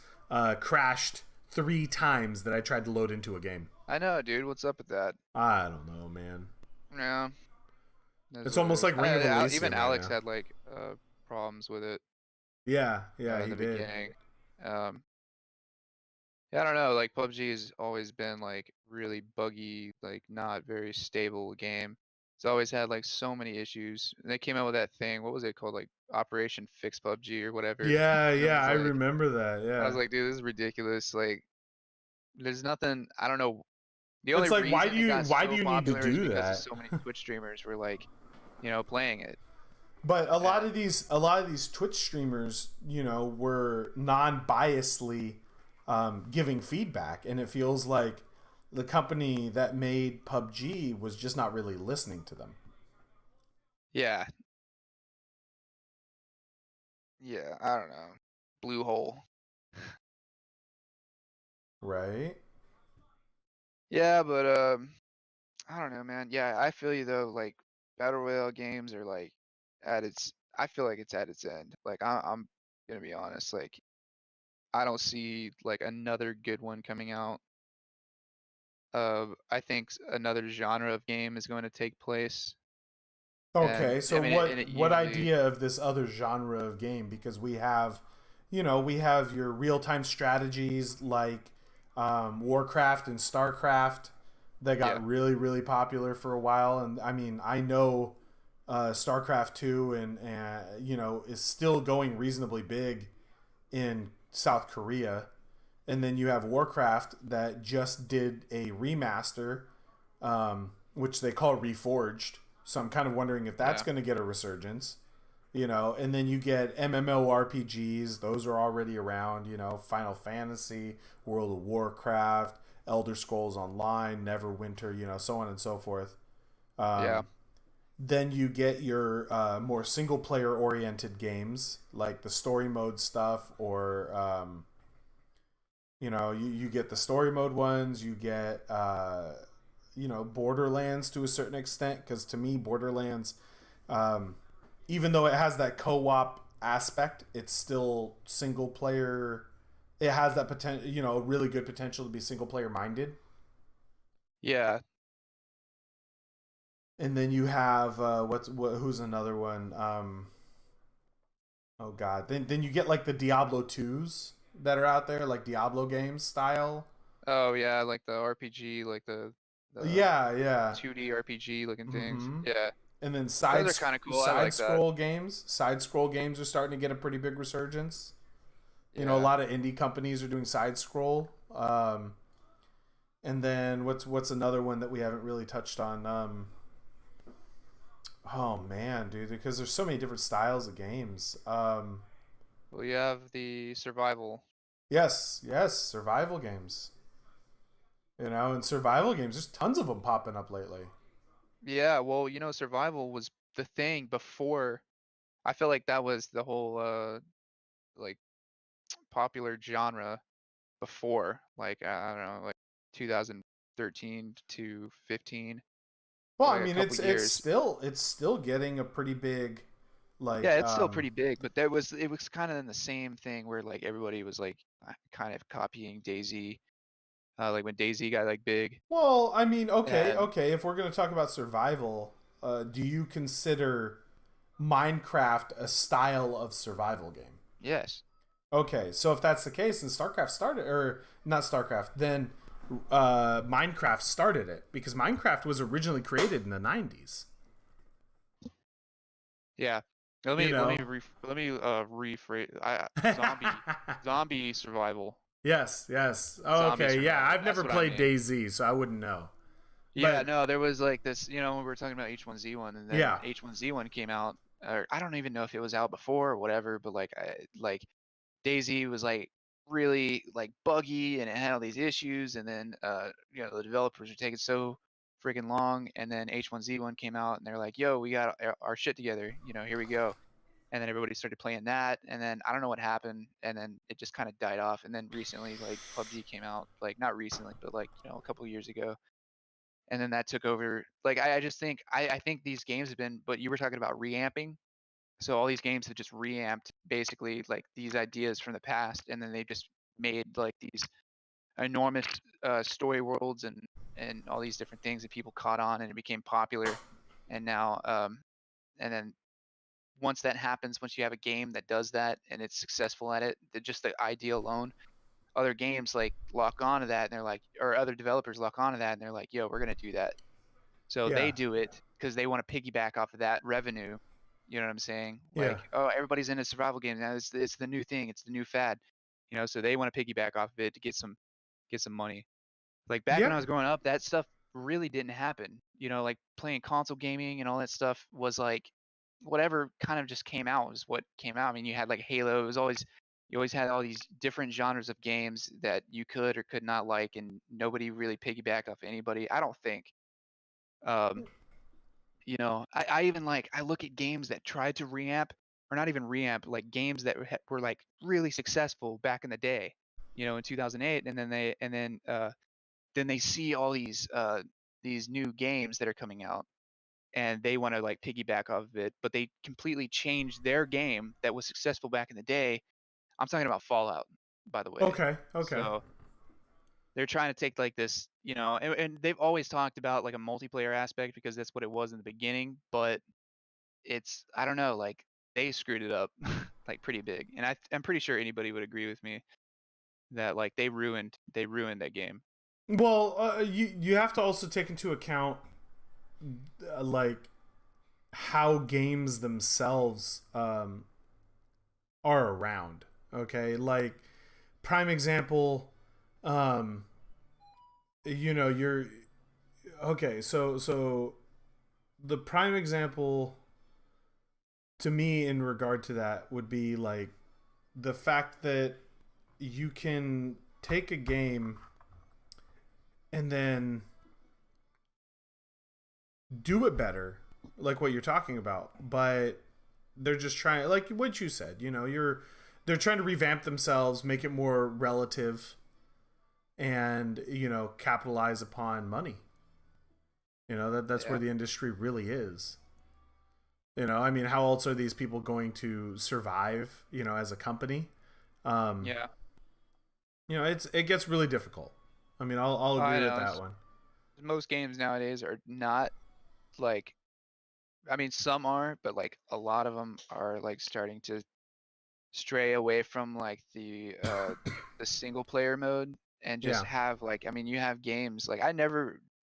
crashed 3 times that I tried to load into a game. I know, dude. What's up with that? I don't know, man. Yeah, that's It's what it almost is. like Ring of Even Elysium right Alex now. had like problems with it Yeah, in he the did. beginning. Um, yeah, I don't know. Like PUBG has always been like really buggy, like not very stable game. It's always had like so many issues. And they came out with that thing. What was it called? Like Operation Fix PUBG or whatever. And Yeah, I remember that. I was Yeah. like, dude, this is ridiculous. Like, there's nothing. I don't know. The only It's like reason it got why do so you need to popular is do because of that? so many Twitch streamers were like, playing it. But a And lot of these Twitch streamers, were non-biasedly giving feedback, and it feels like the company that made PUBG was just not really listening to them. yeah, yeah, I don't know. Blue hole. Right? Yeah, but I don't know, man. Yeah, I feel you though. Like battle royale games are like at its. I feel like it's at its end. Like I'm gonna be honest. Like I don't see like another good one coming out. I think another genre of game is going to take place, and Okay, I so mean, and it what usually, idea of this other genre of game? Because we have, we have your real time strategies like Warcraft and Starcraft that yeah, got really popular for a while, and I mean I know Starcraft 2 and is still going reasonably big in South Korea, and then you have Warcraft that just did a remaster, which they call Reforged. So I'm kind of wondering if that's yeah, going to get a resurgence, And then you get MMORPGs; those are already around. Final Fantasy, World of Warcraft, Elder Scrolls Online, Neverwinter, so on and so forth. yeah, Then you get your more single player oriented games like the story mode stuff, or you get the story mode ones. You get Borderlands to a certain extent, because to me Borderlands, even though it has that co-op aspect, it's still single player. It has that potential, really good potential to be single player minded. yeah. And then you have who's another one? Oh god, then you get like the Diablo 2s. that are out there, like Diablo games style. Oh yeah, like the RPG, like the Yeah, yeah. 2D RPG looking things. Mm-hmm. Yeah, And then those are kind of cool. I like that. side scroll games are starting to get a pretty big resurgence. You know, a Yeah. lot of indie companies are doing side scroll. And then what's another one that we haven't really touched on? Oh man, dude, because there's so many different styles of games. Well, you have the survival. Yes, yes, survival games. You know, and survival games, there's tons of them popping up lately. Yeah, well, survival was the thing before. I feel like that was the whole like popular genre before, like I don't know, like 2013 to 15 Well, for I like a mean, couple years. it's still getting a pretty big, Yeah, like, it's still pretty big, but it was kind of in the same thing where like everybody was like kind of copying DayZ, like when DayZ got like big, well, I mean, okay, and okay. If we're gonna talk about survival, do you consider Minecraft a style of survival game? yes, Okay, so if that's the case, then StarCraft started, or not StarCraft, then Minecraft started it because Minecraft was originally created in the '90s. yeah. Let You me let me know. rephrase. Zombie survival. Yes, yes. Oh, Zombie okay, yeah. survival. I've That's never what I played mean. DayZ, so I wouldn't know. Yeah, But no, there was like this, when we were talking about H1Z1, and then yeah, H1Z1 came out, or I don't even know if it was out before or whatever, but like Daisy was like really like buggy and it had all these issues, and then the developers were taking so freaking long, and then H1Z1 came out and they're like, yo, we got our shit together, here we go. And then everybody started playing that, and then I don't know what happened, and then it just kind of died off. And then recently, like PUBG came out, like not recently, but like a couple years ago, and then that took over. Like I just think I think these games have been, but you were talking about reamping. So all these games have just reamped basically like these ideas from the past, and then they just made like these enormous story worlds and all these different things that people caught on, and it became popular. And now and then once that happens, once you have a game that does that and it's successful at it, just the idea alone, other games like lock onto that and they're like, or other developers lock onto that and they're like, yo, we're gonna do that. So they yeah, do it because they want to piggyback off of that revenue. You know what I'm saying? yeah, Like, oh, everybody's into survival games now. It's the new thing. It's the new fad. So they want to piggyback off of it to get some money. Like back when yeah, I was growing up, that stuff really didn't happen. Like playing console gaming and all that stuff was like whatever kind of just came out was what came out. I mean, you had like Halo. It was always you always had all these different genres of games that you could or could not like, and nobody really piggybacked off anybody. I don't think. Um, I even like I look at games that tried to reamp or not even reamp, like games that were like really successful back in the day, in 2008, and then they see all these new games that are coming out and they want to like piggyback off of it, but they completely changed their game that was successful back in the day. I'm talking about Fallout, by the way. okay, okay, So they're trying to take like this, and they've always talked about like a multiplayer aspect because that's what it was in the beginning, but I don't know, like they screwed it up like pretty big. And I'm pretty sure anybody would agree with me that like they ruined that game. Well, you have to also take into account like how games themselves are around. Okay, like prime example, um, you're okay. So the prime example to me in regard to that would be like the fact that you can take a game and then do it better, like what you're talking about, but they're just trying, like what you said, they're trying to revamp themselves, make it more relative, and capitalize upon money. That's where Yeah. the industry really is. I mean, how else are these people going to survive, as a company? um Yeah. it gets really difficult. I mean, I'll I agree with know. that one. Most games nowadays are not like, I mean, some are, but like a lot of them are like starting to stray away from like the single player mode and just Yeah. have like, I mean, you have games like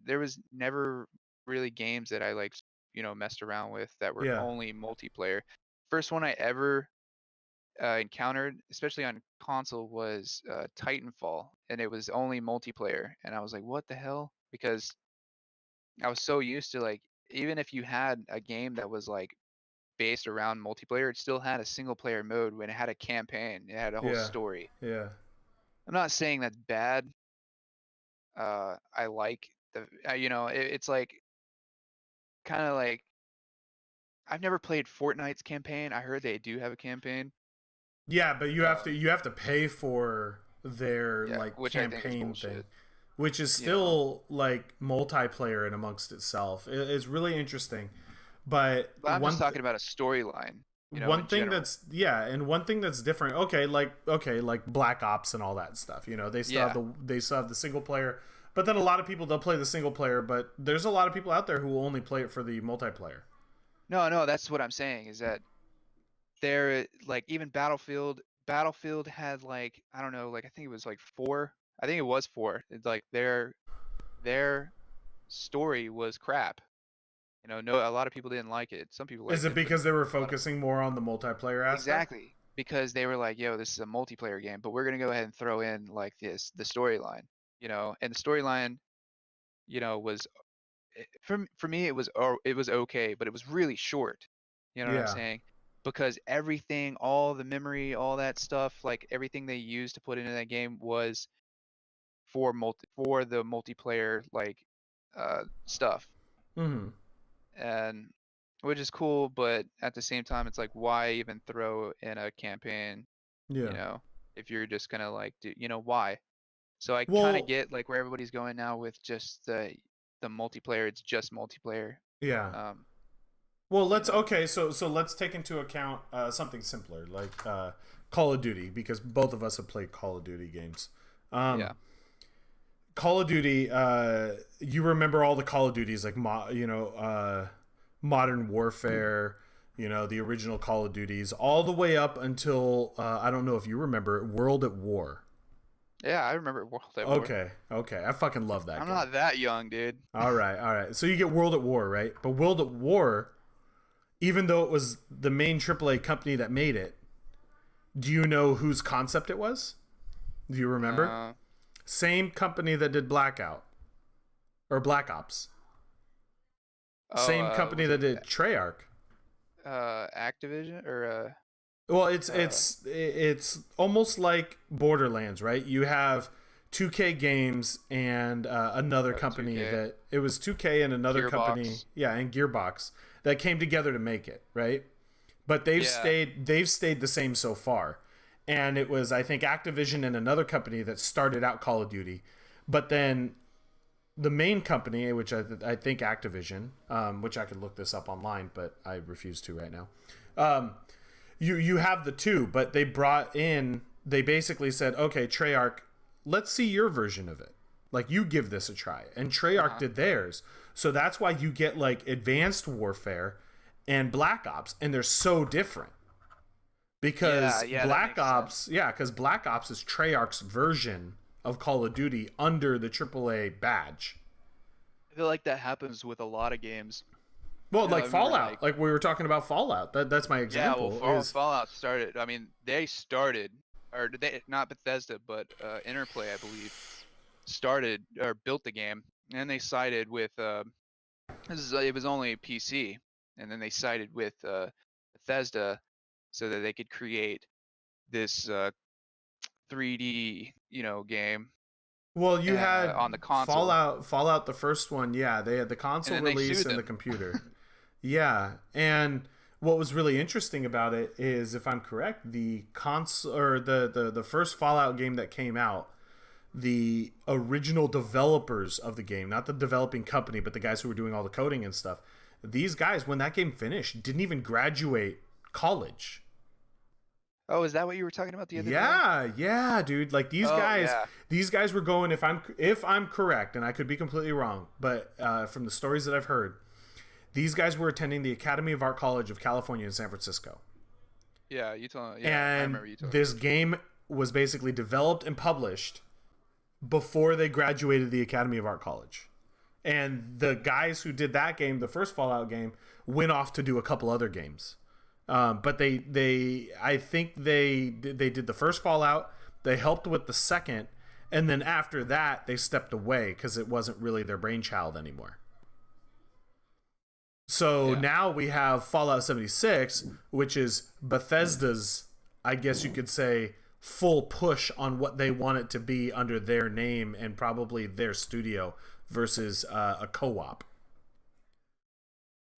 there was never really games that I like, messed around with that were Yeah. only multiplayer. First one I ever encountered, especially on console, was Titanfall, and it was only multiplayer, and I was like, what the hell? Because I was so used to like, even if you had a game that was like based around multiplayer, it still had a single player mode when it had a campaign. It had a whole Yeah. story. Yeah. I'm not saying that's bad. I like it's like kind of like I've never played Fortnite's campaign. I heard they do have a campaign. Yeah, but Um, you have to pay for their yeah, like which I think is campaign thing, bullshit. which is You know, still like multiplayer in amongst itself. It's really interesting. But but I'm just talking about a storyline. one In thing general. that's yeah, and one thing that's different. Okay, like Black Ops and all that stuff. You know, Yeah. they still have the single player. But then a lot of people they'll play the single player, but there's a lot of people out there who will only play it for the multiplayer. No, no, that's what I'm saying is that there like even Battlefield had like I don't know, like I think it was like four. I think it was four. It's like their story was crap. No, a lot of people didn't like it. Some people Is liked it it, but because they were a lot of focusing more on the multiplayer aspect? exactly because they were like, "Yo, this is a multiplayer game, but we're gonna go ahead and throw in like the storyline." And the storyline, was for me it was okay, but it was really short. You know what I'm Yeah. saying? Because everything, all the memory, all that stuff, like everything they used to put into that game was for the multiplayer like stuff. Hmm. And which is cool, but at the same time it's like why even throw in a campaign, you Yeah. know, if you're just gonna like do, why? So I kind of Well, get like where everybody's going now with just the multiplayer. It's just multiplayer. yeah. Um, Well, you let's know. okay. So let's take into account something simpler like Call of Duty because both of us have played Call of Duty games. Um, Yeah. Call of Duty. You remember all the Call of Duties like Modern Warfare. You know the original Call of Duties all the way up until I don't know if you remember World at War. Yeah, I remember World at War. Okay, okay. I fucking love that I'm game. not that young, dude. All right, all right. So you get World at War, right? But World at War, even though it was the main AAA company that made it, do you know whose concept it was? Do you remember? Uh, Same company that did Blackout or Black Ops. oh, Same company was that it did Treyarch. Activision or Well, uh, it's almost like Borderlands, right? You have 2K Games and another company 2K, that it was 2K and another company, Gearbox? yeah, and Gearbox that came together to make it, right? But Yeah, they've stayed the same so far. And it was I think Activision and another company that started out Call of Duty, but then the main company, which I think Activision, which I could look this up online, but I refuse to right now. Um, you have the two, but they basically said, okay, Treyarch, let's see your version of it. Like you give this a try, and Treyarch uh-huh. did theirs. So that's why you get like Advanced Warfare and Black Ops, and they're so different Yeah, because yeah, that makes sense. Because Black Ops is Treyarch's version of Call of Duty under the AAA badge. I feel like that happens with a lot of games. Well, like I remember Fallout, like we were talking about Fallout. That's my yeah, well, example. Is Fallout started. I mean, they started, or did they not Bethesda, but Interplay, I believe, started or built the game, and they sided with it was only PC, and then they sided with Bethesda so that they could create this 3D game well, you had on the console, Fallout the first one. Yeah, they had the and console then they release sued and the them. computer. Yeah, and what was really interesting about it is, if I'm correct, the console or the first Fallout game that came out, the original developers of the game, not the developing company, but the guys who were doing all the coding and stuff. These guys, when that game finished, didn't even graduate college. Oh, is that what you were talking about the other day? Yeah, yeah, dude. Like Oh yeah. these guys were going. If I'm correct, and I could be completely wrong, but from the stories that I've heard, these guys were attending the Academy of Art College of California in San Francisco. Yeah, you told. Yeah, I And remember you told me this this. game was basically developed and published before they graduated the Academy of Art College. And the guys who did that game, the first Fallout game, went off to do a couple other games. But I think they did the first Fallout. They helped with the second, and then after that, they stepped away because it wasn't really their brainchild anymore. So Yeah. now we have Fallout 76, which is Bethesda's, I guess you could say, full push on what they want it to be under their name and probably their studio versus a co-op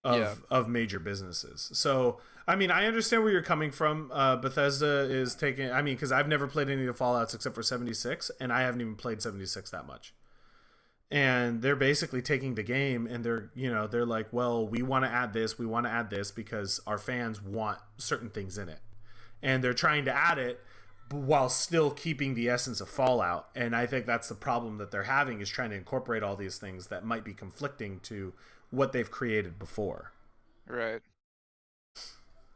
Yeah. of major businesses. So I mean, I understand where you're coming from. Bethesda is taking. I mean, because I've never played any of the Fallout's except for 76, and I haven't even played 76 that much. And they're basically taking the game and they're like, well, we want to add this, we want to add this because our fans want certain things in it, and they're trying to add it while still keeping the essence of Fallout. And I think that's the problem that they're having, is trying to incorporate all these things that might be conflicting to what they've created before. Right.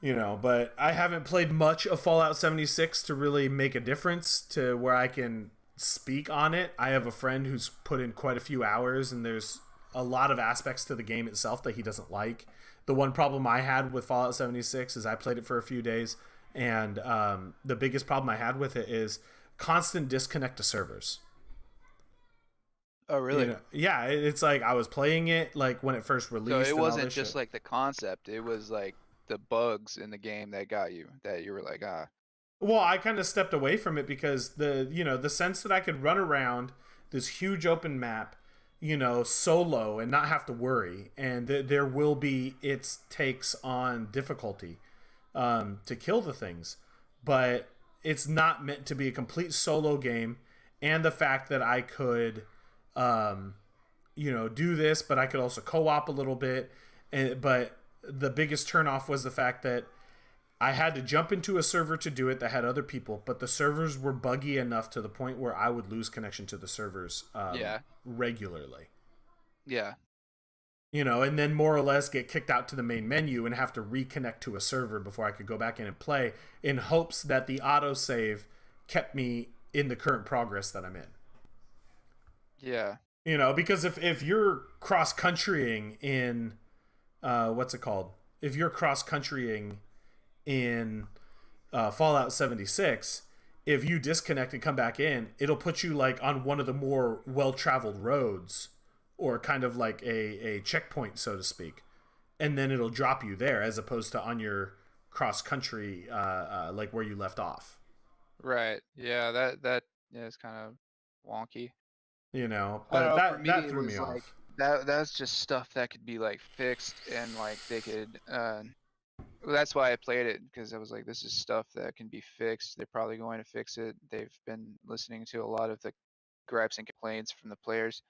But I haven't played much of Fallout 76 to really make a difference to where I can speak on it. I have a friend who's put in quite a few hours, and there's a lot of aspects to the game itself that he doesn't like. The one problem I had with Fallout 76 is I played it for a few days, and the biggest problem I had with it is constant disconnect to servers. Oh, really? Yeah, it's like I was playing it like when it first So released it and all wasn't this just shit. like the concept; it was like the bugs in the game that got you. That you were like, ah, Well, I kind of stepped away from it because the sense that I could run around this huge open map, solo and not have to worry, and there will be its takes on difficulty to kill the things, but it's not meant to be a complete solo game. And the fact that I could, um, do this, but I could also co-op a little bit, but the biggest turnoff was the fact that I had to jump into a server to do it that had other people, but the servers were buggy enough to the point where I would lose connection to the servers yeah, regularly. yeah, And then more or less get kicked out to the main menu and have to reconnect to a server before I could go back in and play, in hopes that the autosave kept me in the current progress that I'm in. yeah. Because if you're cross countrying in, what's it called? If you're cross countrying in Fallout 76, if you disconnect and come back in, it'll put you like on one of the more well-traveled roads, or kind of like a checkpoint, so to speak, and then it'll drop you there as opposed to on your cross country, like where you left off. Right. Yeah. That yeah, is kind of wonky. I don't But know. For that me, that it threw me was like off. that's just stuff that could be like fixed, and like they could. Well, that's why I played it, because I was like, this is stuff that can be fixed. They're probably going to fix it. They've been listening to a lot of the gripes and complaints from the players.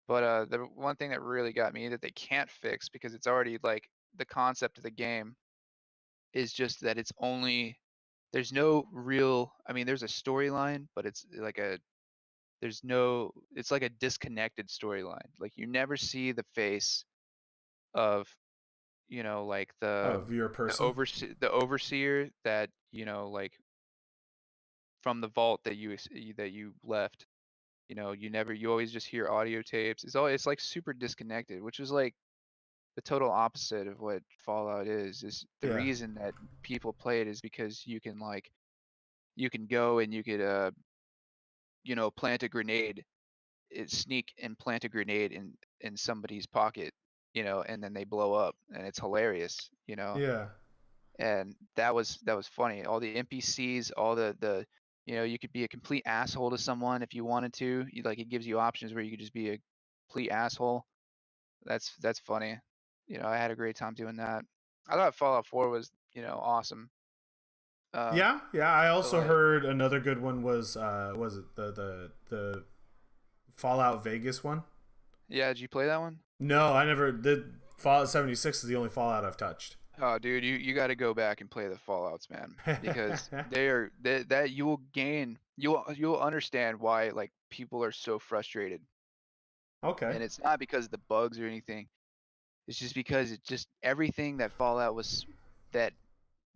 But the one thing that really got me that they can't fix, because it's already like the concept of the game, is just that it's only there's no real. I mean, there's a storyline, but it's like a there's no it's like a disconnected storyline. Like you never see the face of like Of your person. the overseer that like from the vault that you left. You always just hear audio tapes. It's like super disconnected, which is like the total opposite of what Fallout is the Yeah. reason that people play it is because you can go and you could plant a grenade, sneak and plant a grenade in somebody's pocket, and then they blow up, and it's hilarious. Yeah. And that was funny. All the NPCs, all the you could be a complete asshole to someone if you wanted to. Like it gives you options where you could just be a complete asshole. That's funny. I had a great time doing that. I thought Fallout 4 was awesome. Um, Yeah, yeah. I but also like, heard another good one was it the Fallout Vegas one? yeah, did you play that one? No, I never did. Fallout 76 is the only Fallout I've touched. Oh, dude, you got to go back and play the Fallouts, man, because that you will gain you'll understand why like people are so frustrated, Okay. and it's not because of the bugs or anything. It's just because it's just everything that Fallout was that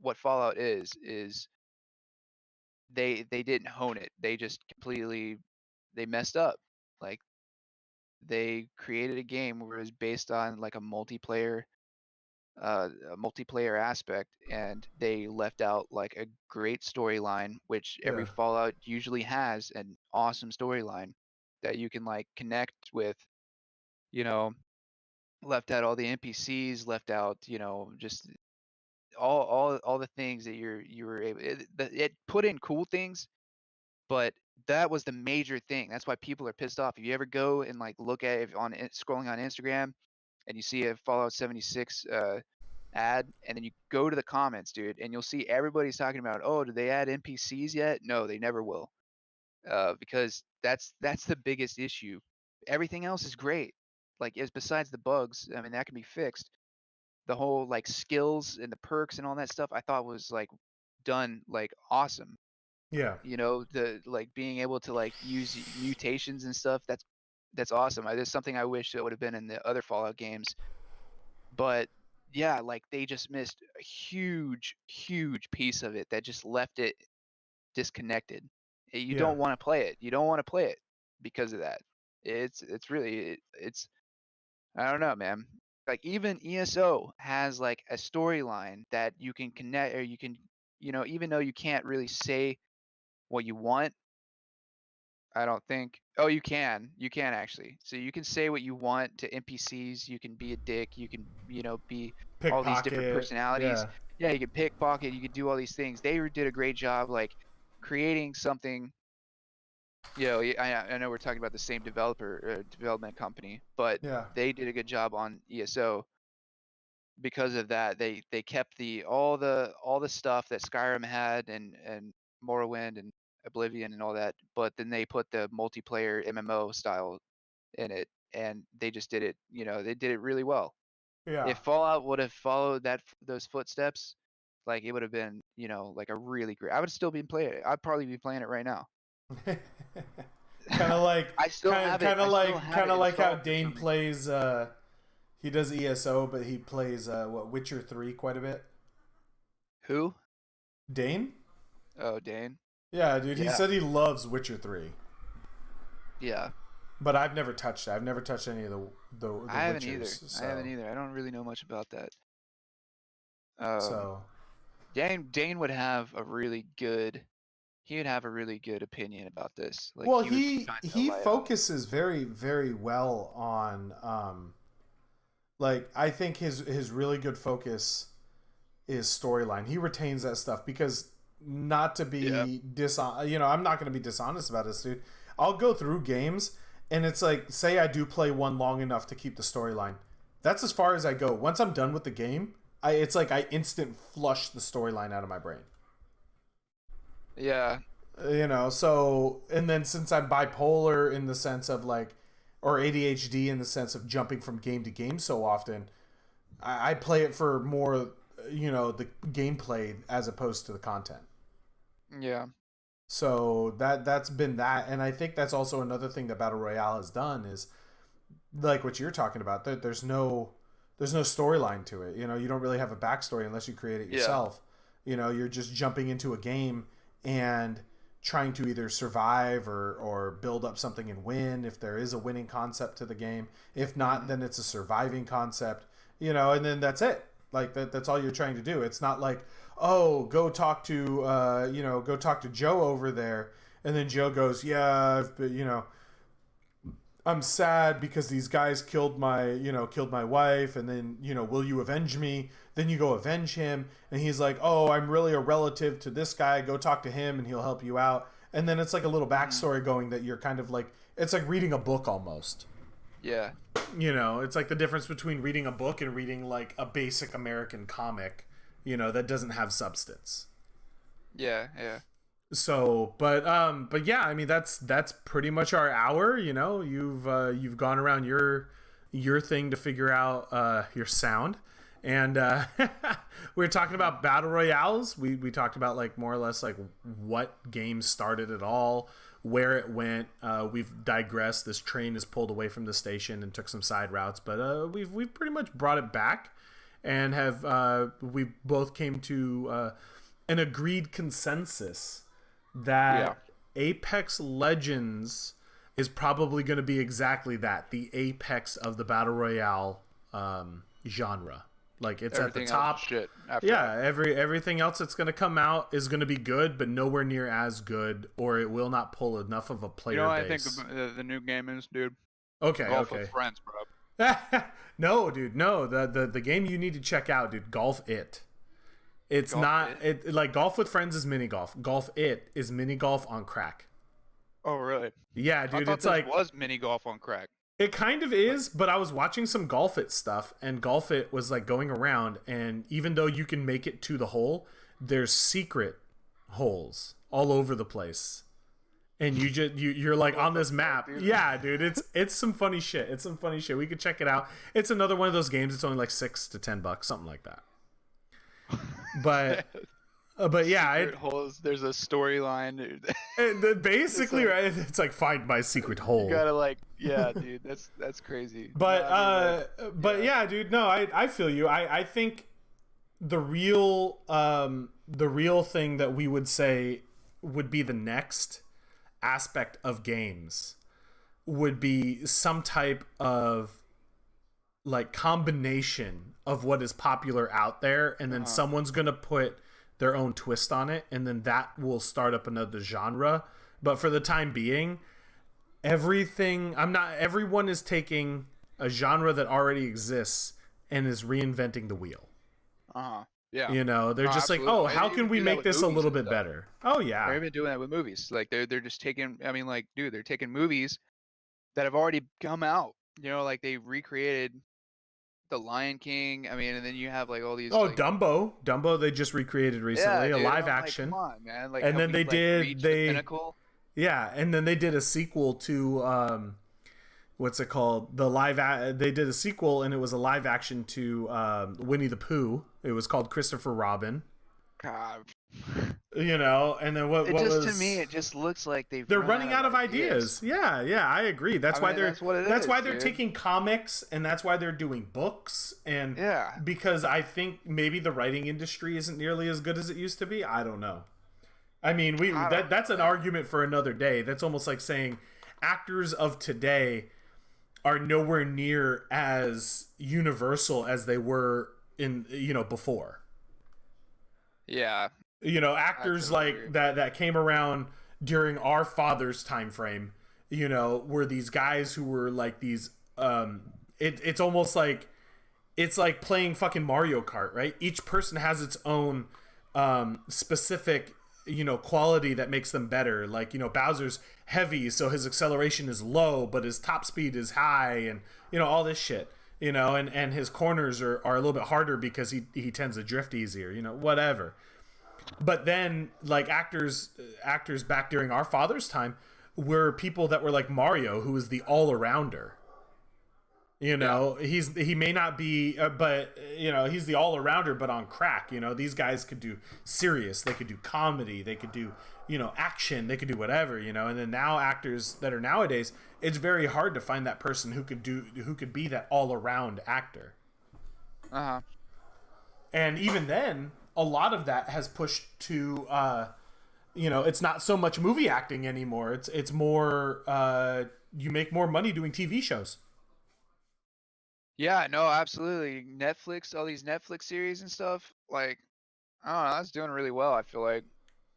what Fallout is they didn't hone it. They just completely they messed up. Like they created a game where it was based on like a multiplayer aspect, and they left out like a great storyline, which every Yeah. Fallout usually has an awesome storyline that you can like connect with, you know, left out all the NPCs, left out, just all the things that you were able it put in cool things, but that was the major thing. That's why people are pissed off. If you ever go and like look at it scrolling on Instagram and you see a Fallout 76 ad, and then you go to the comments, dude, and you'll see everybody's talking about, oh, did they add NPCs yet? No, they never will, because that's the biggest issue. Everything else is great. Like, is besides the bugs, I mean, that can be fixed. The whole like skills and the perks and all that stuff, I thought was like done like awesome. Yeah. The like being able to like use mutations and stuff. That's awesome. There's something I wish that would have been in the other Fallout games, but yeah, like they just missed a huge piece of it that just left it disconnected. You Yeah. don't want to play it. You don't want to play it because of that. It's really it's I don't know, man. Like even ESO has like a storyline that you can connect, or you can, even though you can't really say what you want, I don't think. Oh, you can. You can actually. So you can say what you want to NPCs. You can be a dick. You can, be all these different Pickpocket. personalities. Yeah. Yeah, you can pickpocket. You can do all these things. They did a great job, like creating something. I know we're talking about the same development company, but Yeah. they did a good job on ESO. Because of that, they kept all the stuff that Skyrim had, and Morrowind and Oblivion and all that, but then they put the multiplayer MMO style in it, and they just did it. They did it really well. Yeah. If Fallout would have followed those footsteps, like it would have been, like a really great. I would still be playing it. I'd probably be playing it right now. kind of like I still have it. I still have kind it of like how installed for Dane some reason. plays he does ESO, but he plays Witcher 3 quite a bit. Who? Dane? Oh, Dane. Yeah, dude, he Yeah. said he loves Witcher 3. Yeah. But I've never touched it. I've never touched any of the I haven't either. Witchers. I haven't So either. I don't really know much about that. Um, so Dane would have a really good. He would have a really good opinion about this. Like well, he would kind of he lay out. focuses very well on like I think his really good focus is storyline. He retains that stuff because not to Yeah. be I'm not going to be dishonest about this, dude. I'll go through games and it's like say I do play one long enough to keep the storyline. That's as far as I go. Once I'm done with the game, it's like I instant flush the storyline out of my brain. Yeah. So and then since I'm bipolar in the sense of like or ADHD in the sense of jumping from game to game so often, I play it for more the gameplay as opposed to the content. Yeah. So that's been that, and I think that's also another thing that Battle Royale has done is like what you're talking about. There's no storyline to it. You don't really have a backstory unless you create it Yeah. yourself. You're just jumping into a game and trying to either survive or build up something and win if there is a winning concept to the game. If not, Mhm. then it's a surviving concept. And then that's it. Like that's all you're trying to do. It's not like, oh, go talk to Joe over there, and then Joe goes, yeah, but I'm sad because these guys killed my wife, and then will you avenge me? Then you go avenge him, and he's like, oh, I'm really a relative to this guy. Go talk to him, and he'll help you out. And then it's like a little Mhm. backstory going that you're kind of like it's like reading a book almost. Yeah. It's like the difference between reading a book and reading like a basic American comic, that doesn't have substance. Yeah. Yeah. So, but yeah, I mean that's pretty much our hour. You've gone around your thing to figure out your sound, and we were talking about battle royales. We talked about like more or less like what game started it all, where it went. We've digressed. This train is pulled away from the station and took some side routes, but we've pretty much brought it back. and have we both came to an agreed consensus Yeah. that Apex Legends is probably going to be exactly that, the apex of the battle royale genre. Like it's at the Everything else is top. shit after Yeah, that. everything else that's going to come out is going to be good, but nowhere near as good, or it will not pull enough of a You player know what I think base. the new game is, dude? Okay, Golf with okay. friends, bro. No, dude, no. The game you need to check out, dude. Golf It. It's Golf not it? it like Golf with Friends is mini golf. Golf It is mini golf on crack. Oh, really? Yeah, I dude. thought It's this like was mini golf on crack. it kind of Like, is, but I was watching some Golf It stuff, and Golf It was like going around, and even though you can make it to the hole, there's secret holes all over the place. And you're like what on the this fuck, map. dude? Yeah, dude, it's some funny shit. It's some funny shit. We could check it out. It's another one of those games. It's only like $6 to $10, something like that. But yeah, Secret holes. There's a storyline, dude. basically like, right. It's like find my secret hole. You gotta like, yeah, dude. That's crazy. But No, I mean, like, but yeah, dude. No, I feel you. I think the real thing that we would say would be the next aspect of games would be some type of like combination of what is popular out there, and then someone's gonna put their own twist on it, and then that will start up another genre. But for the time being, everyone is taking a genre that already exists and is reinventing the wheel. Yeah. You know, they're No, just like, absolutely. oh, They how even can we do that make with this a movies little and bit stuff. better? Oh They're yeah. even doing that with movies. Like they're just taking. I mean, like, dude, they're taking movies that have already come out. You know, like they recreated The Lion King. I mean, and then you have like all these Oh, like, Dumbo they just recreated recently, yeah, a dude. live I'm like, action. come on, man. Like, And have then we like reached the pinnacle? yeah, and then they did a sequel to what's it called? They did a sequel, and it was a live action to Winnie the Pooh. It was called Christopher Robin. God. You know, and then what just was to me, it just looks like they're running out of ideas. Yeah, I agree. That's why that's what it that's is, why they're dude. taking comics, and that's why they're doing books, and Yeah. because I think maybe the writing industry isn't nearly as good as it used to be. I don't know. I mean, that's an argument for another day. That's almost like saying actors of today are nowhere near as universal as they were in before. Yeah. Actors totally like agree. that came around during our father's time frame, were these guys who were like these it's almost like it's like playing fucking Mario Kart, right? Each person has its own specific quality that makes them better. Like, Bowser's heavy, so his acceleration is low, but his top speed is high, and all this shit. And his corners are a little bit harder because he tends to drift easier, whatever. But then like actors back during our father's time were people that were like Mario, who was the all-arounder. He may not be but he's the all-arounder, but on crack. These guys could do serious, they could do comedy, they could do action, they could do whatever. And then now actors that are nowadays, it's very hard to find that person who could be that all-around actor. And even then, a lot of that has pushed to it's not so much movie acting anymore. It's more you make more money doing TV shows. Yeah, no, absolutely. Netflix, all these Netflix series and stuff, like, I don't know, that's doing really well, I feel like.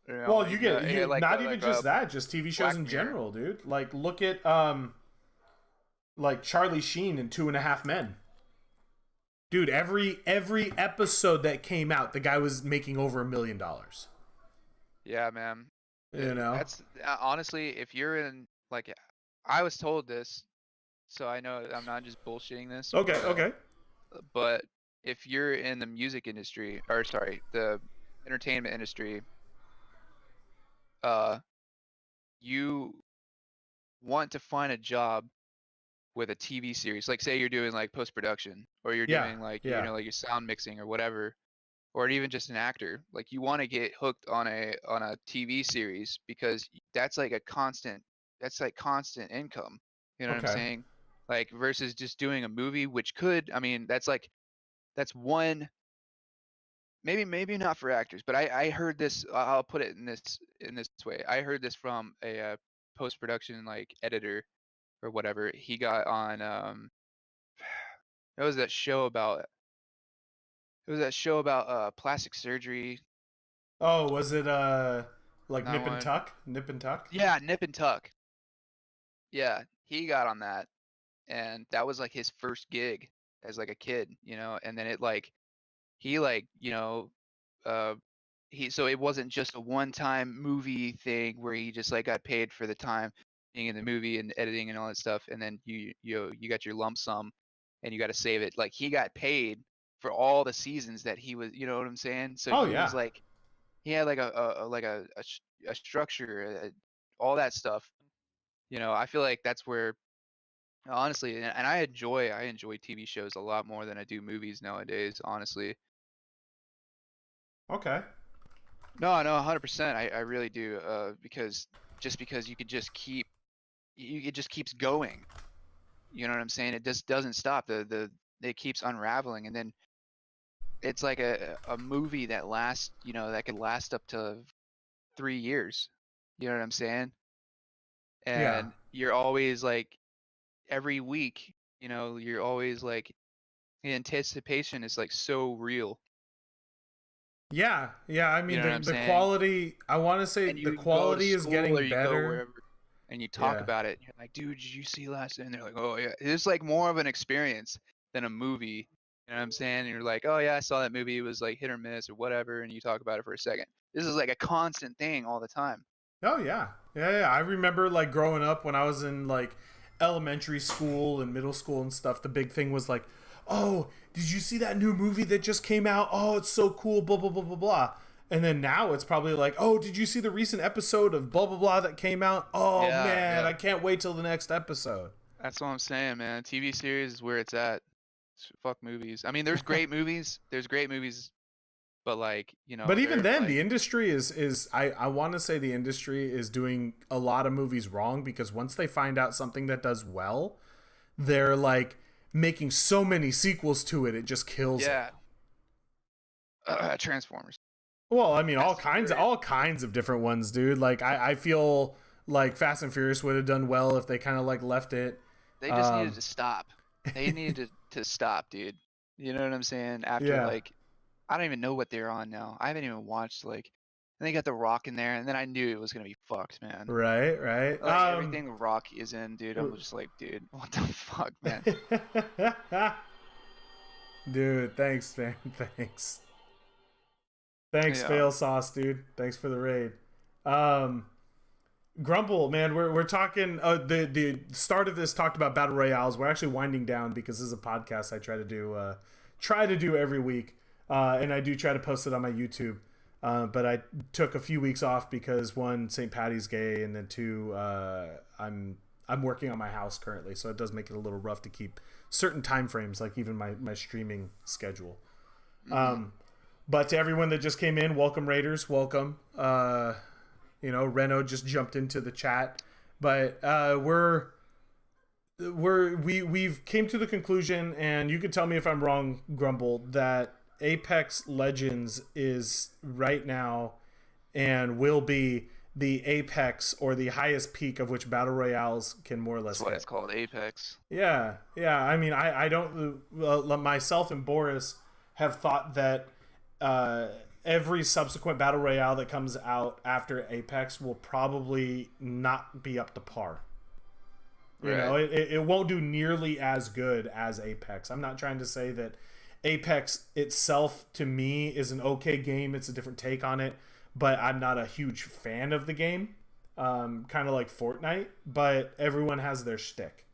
Well, you get like, not even just that, just TV shows Black in Mirror. general, dude. Like, look at like Charlie Sheen in 2.5 Men. Dude, every episode that came out, the guy was making over $1 million. Yeah, man. That's honestly, if you're in, like, I was told this, so I know I'm not just bullshitting this. okay. But if you're in the music industry, or sorry, the entertainment industry, you want to find a job with a TV series. Like, say you're doing like post-production, or you're doing like like your sound mixing or whatever, or even just an actor. Like, you want to get hooked on a TV series, because that's like constant income. You know what I'm saying? Like, versus just doing a movie, which could, I mean, that's like that's one. Maybe not for actors, but I heard this. I'll put it in this way. I heard this from a post production like editor or whatever. He got on it was that show about plastic surgery. Oh, was it like That Nip and one. Tuck? Nip and Tuck? Yeah, Nip and Tuck. Yeah, he got on that, and that was like his first gig as like a kid, and then it like he like uh so it wasn't just a one-time movie thing where he just like got paid for the time being in the movie and editing and all that stuff, and then you got your lump sum and you got to save it. Like he got paid for all the seasons that he was, you know what I'm saying? So Oh he was yeah. like he had like a structure, all that stuff. I feel like that's where honestly, and I enjoy TV shows a lot more than I do movies nowadays, honestly. Okay. No, no, 100%. I really do. Because you could just it just keeps going. You know what I'm saying? It just doesn't stop. It keeps unraveling, and then it's like a movie that lasts. That could last up to 3 years. You know what I'm saying? Yeah. And you're always like every week. You're always like the anticipation is like so real. Yeah. Yeah. I You mean know what the I'm the saying? quality. I want to say And the you go to quality is school or getting you go better. wherever and you talk Yeah. about it. And you're like, dude, did you see last night? And they're like, oh yeah. It's like more of an experience than a movie. You know what I'm saying? And you're like, oh yeah, I saw that movie. It was like hit or miss or whatever. And you talk about it for a second. This is like a constant thing all the time. Oh yeah. Yeah. Yeah. I remember like growing up when I was in like elementary school and middle school and stuff. The big thing was like, oh, did you see that new movie that just came out? Oh, it's so cool. Blah blah blah blah blah. And then now it's probably like, oh, did you see the recent episode of blah blah blah that came out? Oh Yeah, man, yeah. I can't wait till the next episode. That's what I'm saying, man. TV series is where it's at. Fuck movies. I mean, there's great movies. There's great movies, but like, But even they're then, like, the industry is I want to say the industry is doing a lot of movies wrong because once they find out something that does well, they're like making so many sequels to it, it just kills it. yeah, Transformers. Well, I mean, Fast and Furious. all kinds of different ones, dude. Like I feel like Fast and Furious would have done well if they kind of like left it. They just needed Um, to stop. They needed to stop, dude. You know what I'm saying? After yeah, like, I don't even know what they're on now. I haven't even watched like, and they got The Rock in there, and then I knew it was gonna be fucked, man. right, right. Like everything The Rock is in, dude. I'm just like, dude, what the fuck, man? Dude, thanks, man. Thanks. Thanks, Yeah. fail sauce, dude. Thanks for the raid. Um, Grumble, man, we're talking. The start of this talked about battle royales. We're actually winding down because this is a podcast I try to do every week, and I do try to post it on my YouTube. But I took a few weeks off because one, St. Patty's Day, and then two, I'm working on my house currently, so it does make it a little rough to keep certain time frames, like even my streaming schedule. Mm-hmm. But to everyone that just came in, welcome Raiders, welcome. Reno just jumped into the chat, but we've came to the conclusion, and you could tell me if I'm wrong, Grumble, that Apex Legends is right now and will be the apex or the highest peak of which battle royales can more or less That's why hit. it's called Apex. Yeah, yeah. I mean, I don't. Myself and Boris have thought that every subsequent battle royale that comes out after Apex will probably not be up to par. You know, it won't do nearly as good as Apex. I'm not trying to say that Apex itself, to me, is an okay game. It's a different take on it, but I'm not a huge fan of the game. Kind of like Fortnite, but everyone has their shtick.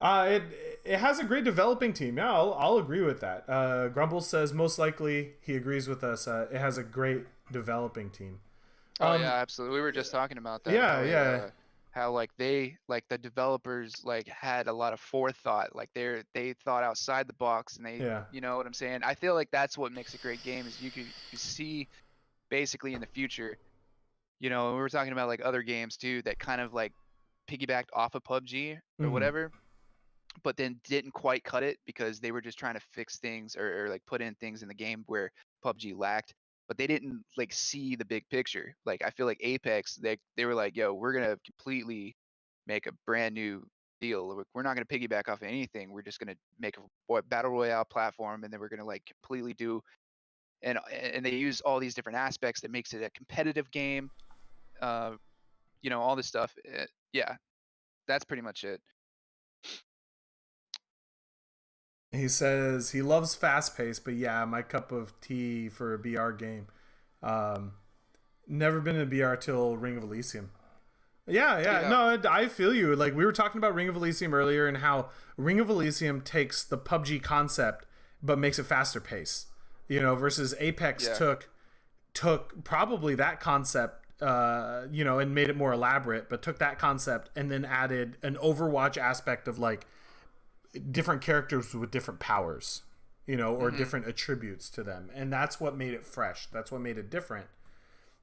It has a great developing team. Yeah, I'll agree with that. Grumble says most likely he agrees with us. It has a great developing team. Oh yeah, absolutely. We were just talking about that. Yeah, yeah. How like the developers like had a lot of forethought. Like they thought outside the box, and Yeah. you know what I'm saying? I feel like that's what makes a great game is you see basically in the future. We were talking about like other games too that kind of like piggybacked off of PUBG or Mhm. whatever. but then didn't quite cut it because they were just trying to fix things or like put in things in the game where PUBG lacked. But they didn't like see the big picture. Like I feel like Apex, they were like, yo, we're gonna completely make a brand new deal. We're not gonna piggyback off of anything. We're just gonna make a battle royale platform, and then we're gonna like completely do and they use all these different aspects that makes it a competitive game. Uh, all this stuff. Yeah, that's pretty much it. He says he loves fast pace, but yeah, my cup of tea for a BR game. Um, Never been in a BR till Ring of Elysium. Yeah, yeah. Yeah, No, I feel you. Like we were talking about Ring of Elysium earlier and how Ring of Elysium takes the PUBG concept but makes it faster pace. Versus Apex yeah. took probably that concept and made it more elaborate, but took that concept and then added an Overwatch aspect of like different characters with different powers, or Hmm. different attributes to them. And that's what made it fresh. That's what made it different.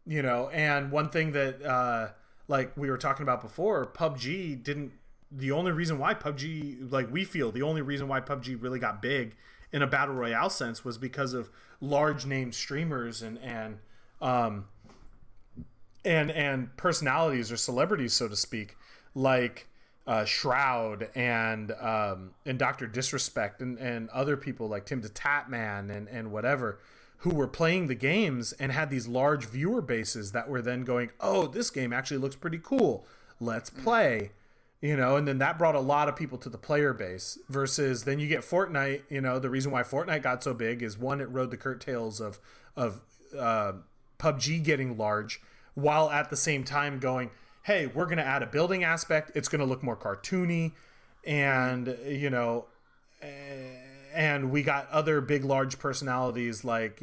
And one thing that like we were talking about before, PUBG didn't the only reason why PUBG like we feel the only reason why PUBG really got big in a battle royale sense was because of large name streamers um and personalities or celebrities, so to speak, like Shroud and Doctor Disrespect and other people like Tim the Tatman and whatever, who were playing the games and had these large viewer bases that were then going, oh, this game actually looks pretty cool. Let's Hmm. play. And then that brought a lot of people to the player base. Versus then you get Fortnite. The reason why Fortnite got so big is one, it rode the curtails of PUBG getting large, while at the same time going, hey, we're going to add a building aspect. It's going to look more cartoony, Hmm. and and we got other big, large personalities like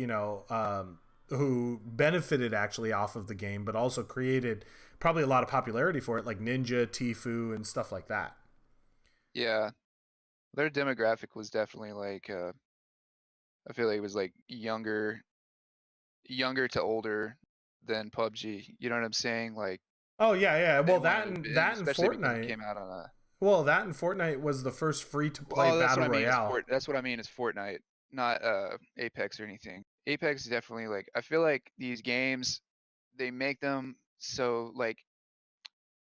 who benefited actually off of the game, but also created probably a lot of popularity for it, like Ninja, Tifu, and stuff like that. Yeah, their demographic was definitely like I feel like it was like younger to older than PUBG. You know what I'm saying? Like Oh yeah, yeah. they Well, that wanted, and and that and especially because it Fortnite. came out on a. Well, that and Fortnite was the first free to play Oh, that's battle what I mean. Is royale. That's what I mean is Fortnite, not Apex or anything. Apex is definitely like I feel like these games they make them so like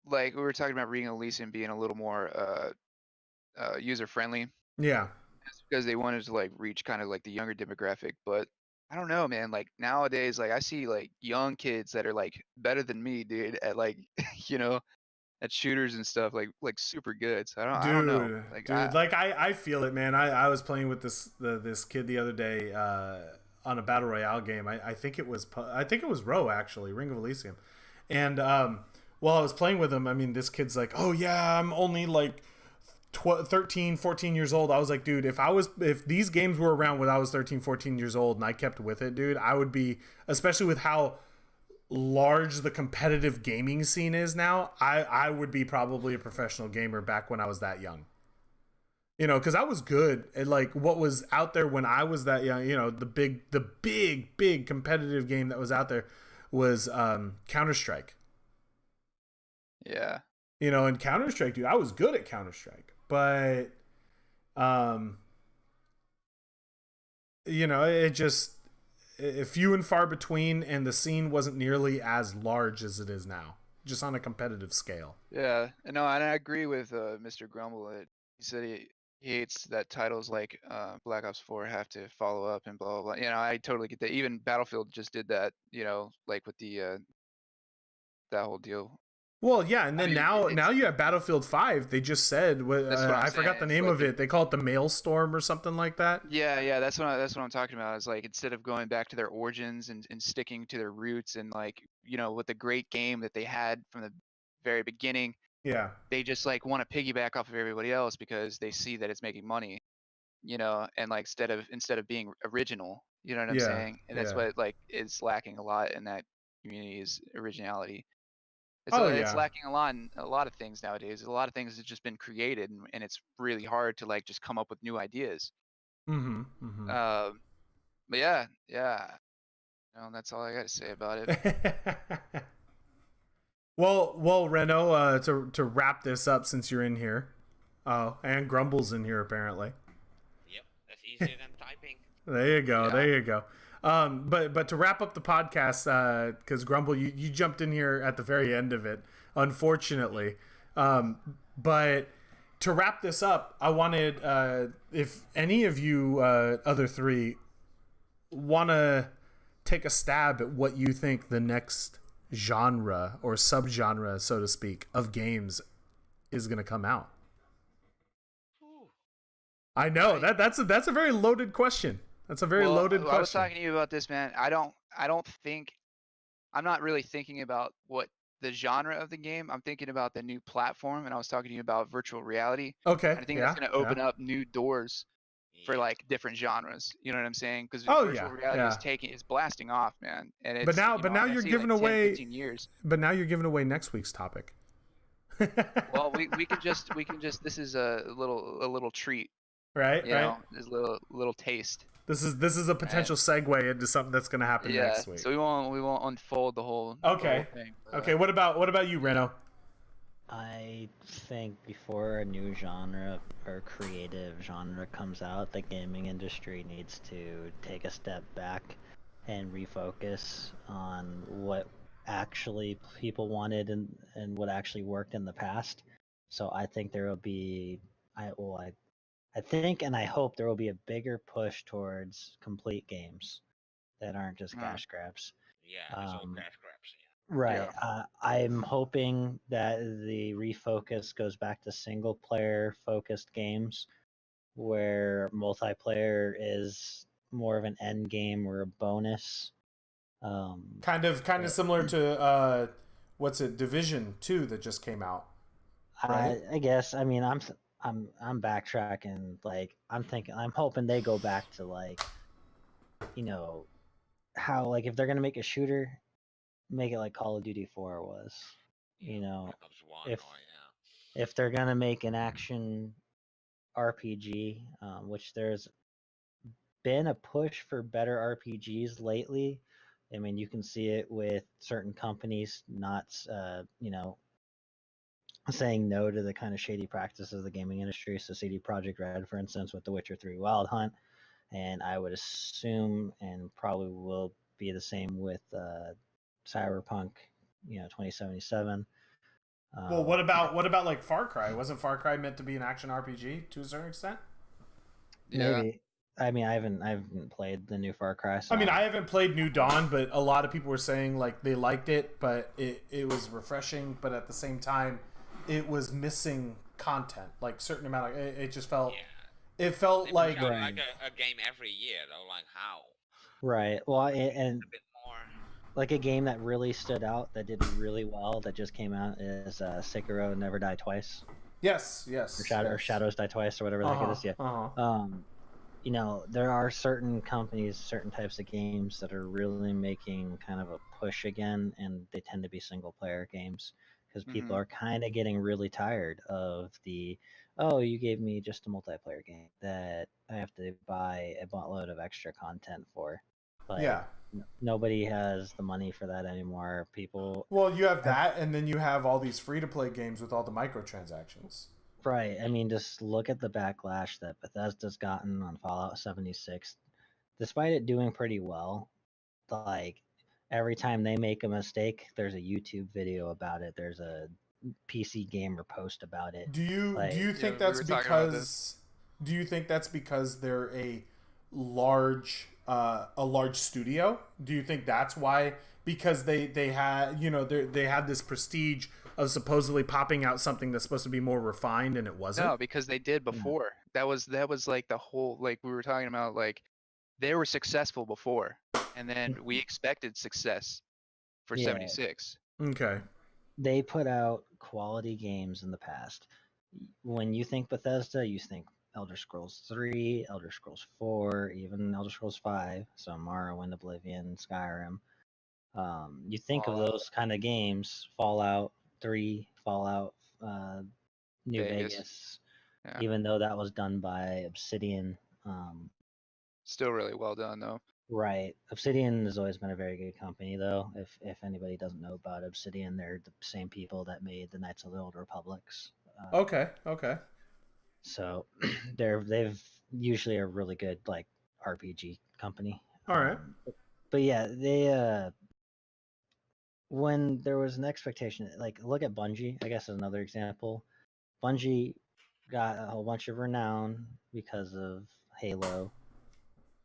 we were talking about Ring of Elysium being a little more user friendly. Yeah, It's because they wanted to like reach kind of like the younger demographic. But I don't know, man. Like nowadays, like I see like young kids that are like better than me, dude, at like you know at shooters and stuff, like super good. So I don't know. Like dude. Like I feel it, man. I was playing with this kid the other day on a battle royale game. I think it was Row actually, Ring of Elysium, and while I was playing with him, I mean, this kid's like, oh yeah, I'm only like 13, 14 years old. I was like, dude, if these games were around when I was 13, 14 years old and I kept with it, dude, I would be, especially with how large the competitive gaming scene is now, I would be probably a professional gamer back when I was that young. Because I was good at like what was out there when I was that young. The big competitive game that was out there was Counter Strike. yeah. And Counter Strike, dude, I was good at Counter Strike, but um, it just few and far between, and the scene wasn't nearly as large as it is now, just on a competitive scale. Yeah, and no, and I agree with Mr. Grumble. He said he hates that titles like Black Ops 4 have to follow up and blah blah blah. I totally get that. Even Battlefield just did that. Like with the that whole deal. Well, yeah, and I then mean, now it's you have Battlefield 5. They just said that's what I'm I saying. forgot the It's name like of it. They call it the Maelstrom or something like that. yeah, that's what I'm talking about. Is like instead of going back to their origins and sticking to their roots and like with the great game that they had from the very beginning, Yeah. they just like want to piggyback off of everybody else because they see that it's making money. And like instead of being original, you know what I'm Yeah. saying? And that's Yeah. what like is lacking a lot in that community is originality. Oh It's yeah. lacking a lot in a lot of things nowadays. A lot of things have just been created, and it's really hard to like just come up with new ideas. Mhm. Mhm. Um, but yeah, that's all I got to say about it. Well, Reno, to wrap this up, since you're in here, Oh, and Grumble's in here apparently. Yep, that's easier than typing. There you go. Yeah. There you go. But to wrap up the podcast, because Grumble, you jumped in here at the very end of it, unfortunately. But to wrap this up, I wanted, if any of you other three want to take a stab at what you think the next genre or subgenre, so to speak, of games is going to come out. Ooh. I know that's a very loaded question. That's a very loaded question. I was talking to you about this, man. I don't think I'm not really thinking about what the genre of the game. I'm thinking about the new platform, and I was talking to you about virtual reality. Okay. And I think that's going to open up new doors for Yeah. like different genres. You know what I'm saying? Because Oh, virtual reality is blasting off, man. And it's But now I you're see giving like 10, away 15 years. But now you're giving away next week's topic. Well, we can just this is a little treat, right. you know, this little taste. This is a potential segue into something that's going to happen next week. So we won't unfold the whole Okay. the whole thing. Okay. What about you, Reno? I think before a new genre or creative genre comes out, the gaming industry needs to take a step back and refocus on what actually people wanted and what actually worked in the past. So I think there will be, I think and I hope there will be a bigger push towards complete games that aren't just cash grabs. Yeah, it's all cash grabs. Yeah. Right. Yeah. I'm hoping that the refocus goes back to single player focused games where multiplayer is more of an end game or a bonus. Kind of similar to what's it, Division 2 that just came out. Right? I guess. I mean, I'm backtracking. Like, I'm hoping they go back to like, you know, how like if they're gonna make a shooter, make it like Call of Duty 4 was. You know, if they're gonna make an action RPG, which there's been a push for better RPGs lately. I mean, you can see it with certain companies not, saying no to the kind of shady practices of the gaming industry. So CD Projekt Red, for instance, with The Witcher 3 Wild Hunt, and I would assume and probably will be the same with Cyberpunk, 2077. Well, what about like Far Cry? Wasn't Far Cry meant to be an action RPG to a certain extent? Yeah. Maybe. I mean, I haven't played the new Far Cry. So I mean, I haven't played New Dawn, but a lot of people were saying like they liked it, but it was refreshing, but at the same time, it was missing content, like certain amount of. It just felt. Yeah. It felt like a game every year, though. Like how? Right. Well, and a bit more. Like a game that really stood out that did really well that just came out is Sekiro Never Die Twice. Yes. Or Shadows Die Twice or whatever the heck it is. Yeah. There are certain companies, certain types of games that are really making kind of a push again, and they tend to be single player games because people are kind of getting really tired of you gave me just a multiplayer game that I have to buy a buttload of extra content for. Like, nobody has the money for that anymore. Well, you have that, and then you have all these free-to-play games with all the microtransactions. Right. I mean, just look at the backlash that Bethesda's gotten on Fallout 76. Despite it doing pretty well, like every time they make a mistake, there's a YouTube video about it. There's a PC Gamer post about it. Do you think that's because? Do you think that's because they're a large studio? Do you think that's why? Because they had they had this prestige of supposedly popping out something that's supposed to be more refined, and it wasn't. No, because they did before. That was like the whole, like we were talking about, like they were successful before, and then we expected success for 76. Okay. They put out quality games in the past. When you think Bethesda, you think Elder Scrolls 3, Elder Scrolls 4, even Elder Scrolls 5, so Morrowind, Oblivion, Skyrim. You think of those kind of games, Fallout 3, Fallout New Vegas, even though that was done by Obsidian. Still really well done, though. Right. Obsidian has always been a very good company, though. If anybody doesn't know about Obsidian, they're the same people that made the Knights of the Old Republics. Okay. So they've usually a really good like RPG company. All right. But yeah, they when there was an expectation, like look at Bungie, I guess is another example. Bungie got a whole bunch of renown because of Halo,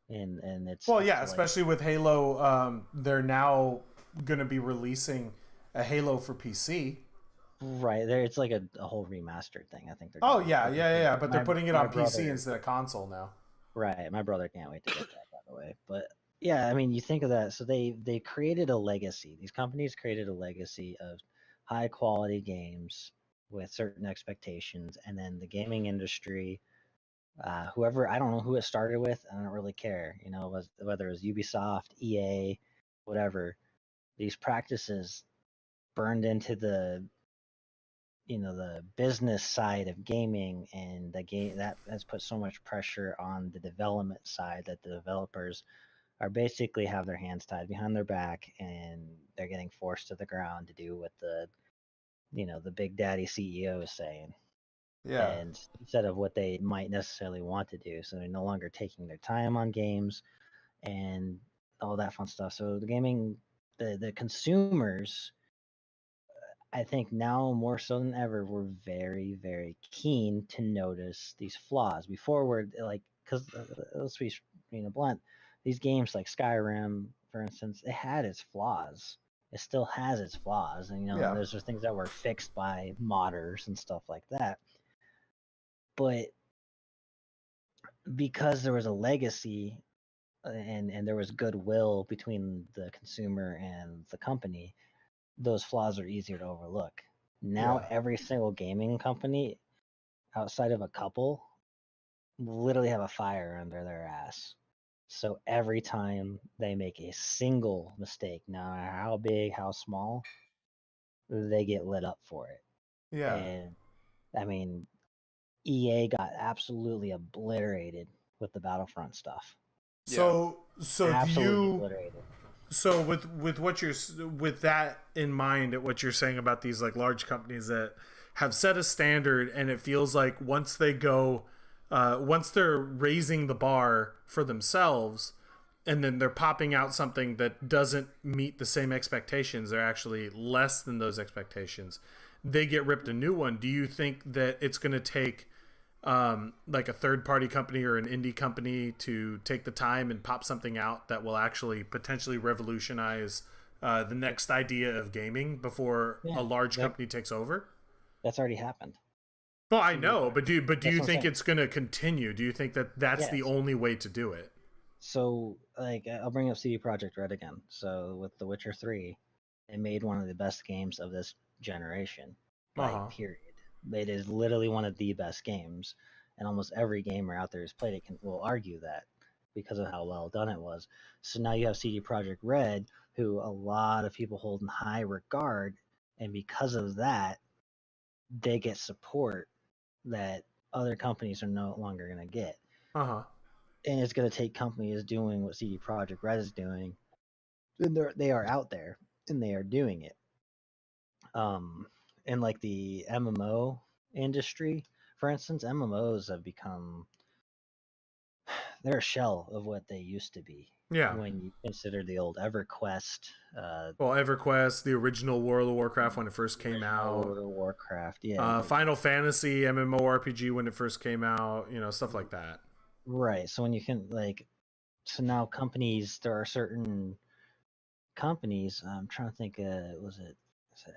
and Well, it's yeah, like especially with Halo, they're now going to be releasing a Halo for PC. right there. It's like a whole remastered thing. I think they're. Oh Doing yeah. But they're putting it my on PC brother, instead of console now. right. My brother can't wait to get that, by the way. But yeah, I mean, you think of that. So they created a legacy. These companies created a legacy of high quality games with certain expectations, and then the gaming industry, whoever, I don't know who it started with. I don't really care. You know, whether it was Ubisoft, EA, whatever. These practices burned into the business side of gaming, and the game that has put so much pressure on the development side that the developers are basically have their hands tied behind their back, and they're getting forced to the ground to do what the big daddy CEO is saying, Yeah. and instead of what they might necessarily want to do. So they're no longer taking their time on games and all that fun stuff. So the consumers, I think now more so than ever, we're very, very keen to notice these flaws. Before we're like, because let's be blunt, these games like Skyrim, for instance, it had its flaws. It still has its flaws, and Yeah. there's just things that were fixed by modders and stuff like that. But because there was a legacy, and there was goodwill between the consumer and the company, those flaws are easier to overlook. Now Yeah. every single gaming company, outside of a couple, literally have a fire under their ass. So every time they make a single mistake, no matter how big, how small, they get lit up for it. Yeah. And I mean, EA got absolutely obliterated with the Battlefront stuff. So do Absolutely you? obliterated. So with what you're with that in mind, at what you're saying about these like large companies that have set a standard, and it feels like once they're raising the bar for themselves, and then they're popping out something that doesn't meet the same expectations, they're actually less than those expectations, they get ripped a new one. Do you think that it's going to take like a third party company or an indie company to take the time and pop something out that will actually potentially revolutionize the next idea of gaming before a large company takes over? That's already happened. Well, I know, but do you I'm think saying. it's going to continue? Do you think that that's the Yes. only way to do it? So, like, I'll bring up CD Projekt Red again. So, with The Witcher 3, it made one of the best games of this generation. Like, period. It is literally one of the best games, and almost every gamer out there who's played it will argue that because of how well done it was. So now you have CD Projekt Red, who a lot of people hold in high regard, and because of that, they get support that other companies are no longer going to get. Uh-huh. And it's going to take companies doing what CD Projekt Red is doing. And they are out there, and they are doing it. In like the MMO industry, for instance, MMOs have become, they're a shell of what they used to be. Yeah. When you consider the old EverQuest, Well, EverQuest, the original World of Warcraft when it first came out. World of Warcraft, yeah. Final Fantasy MMORPG when it first came out, stuff like that. Right. So when you can so now companies, there are certain companies. I'm trying to think. Is it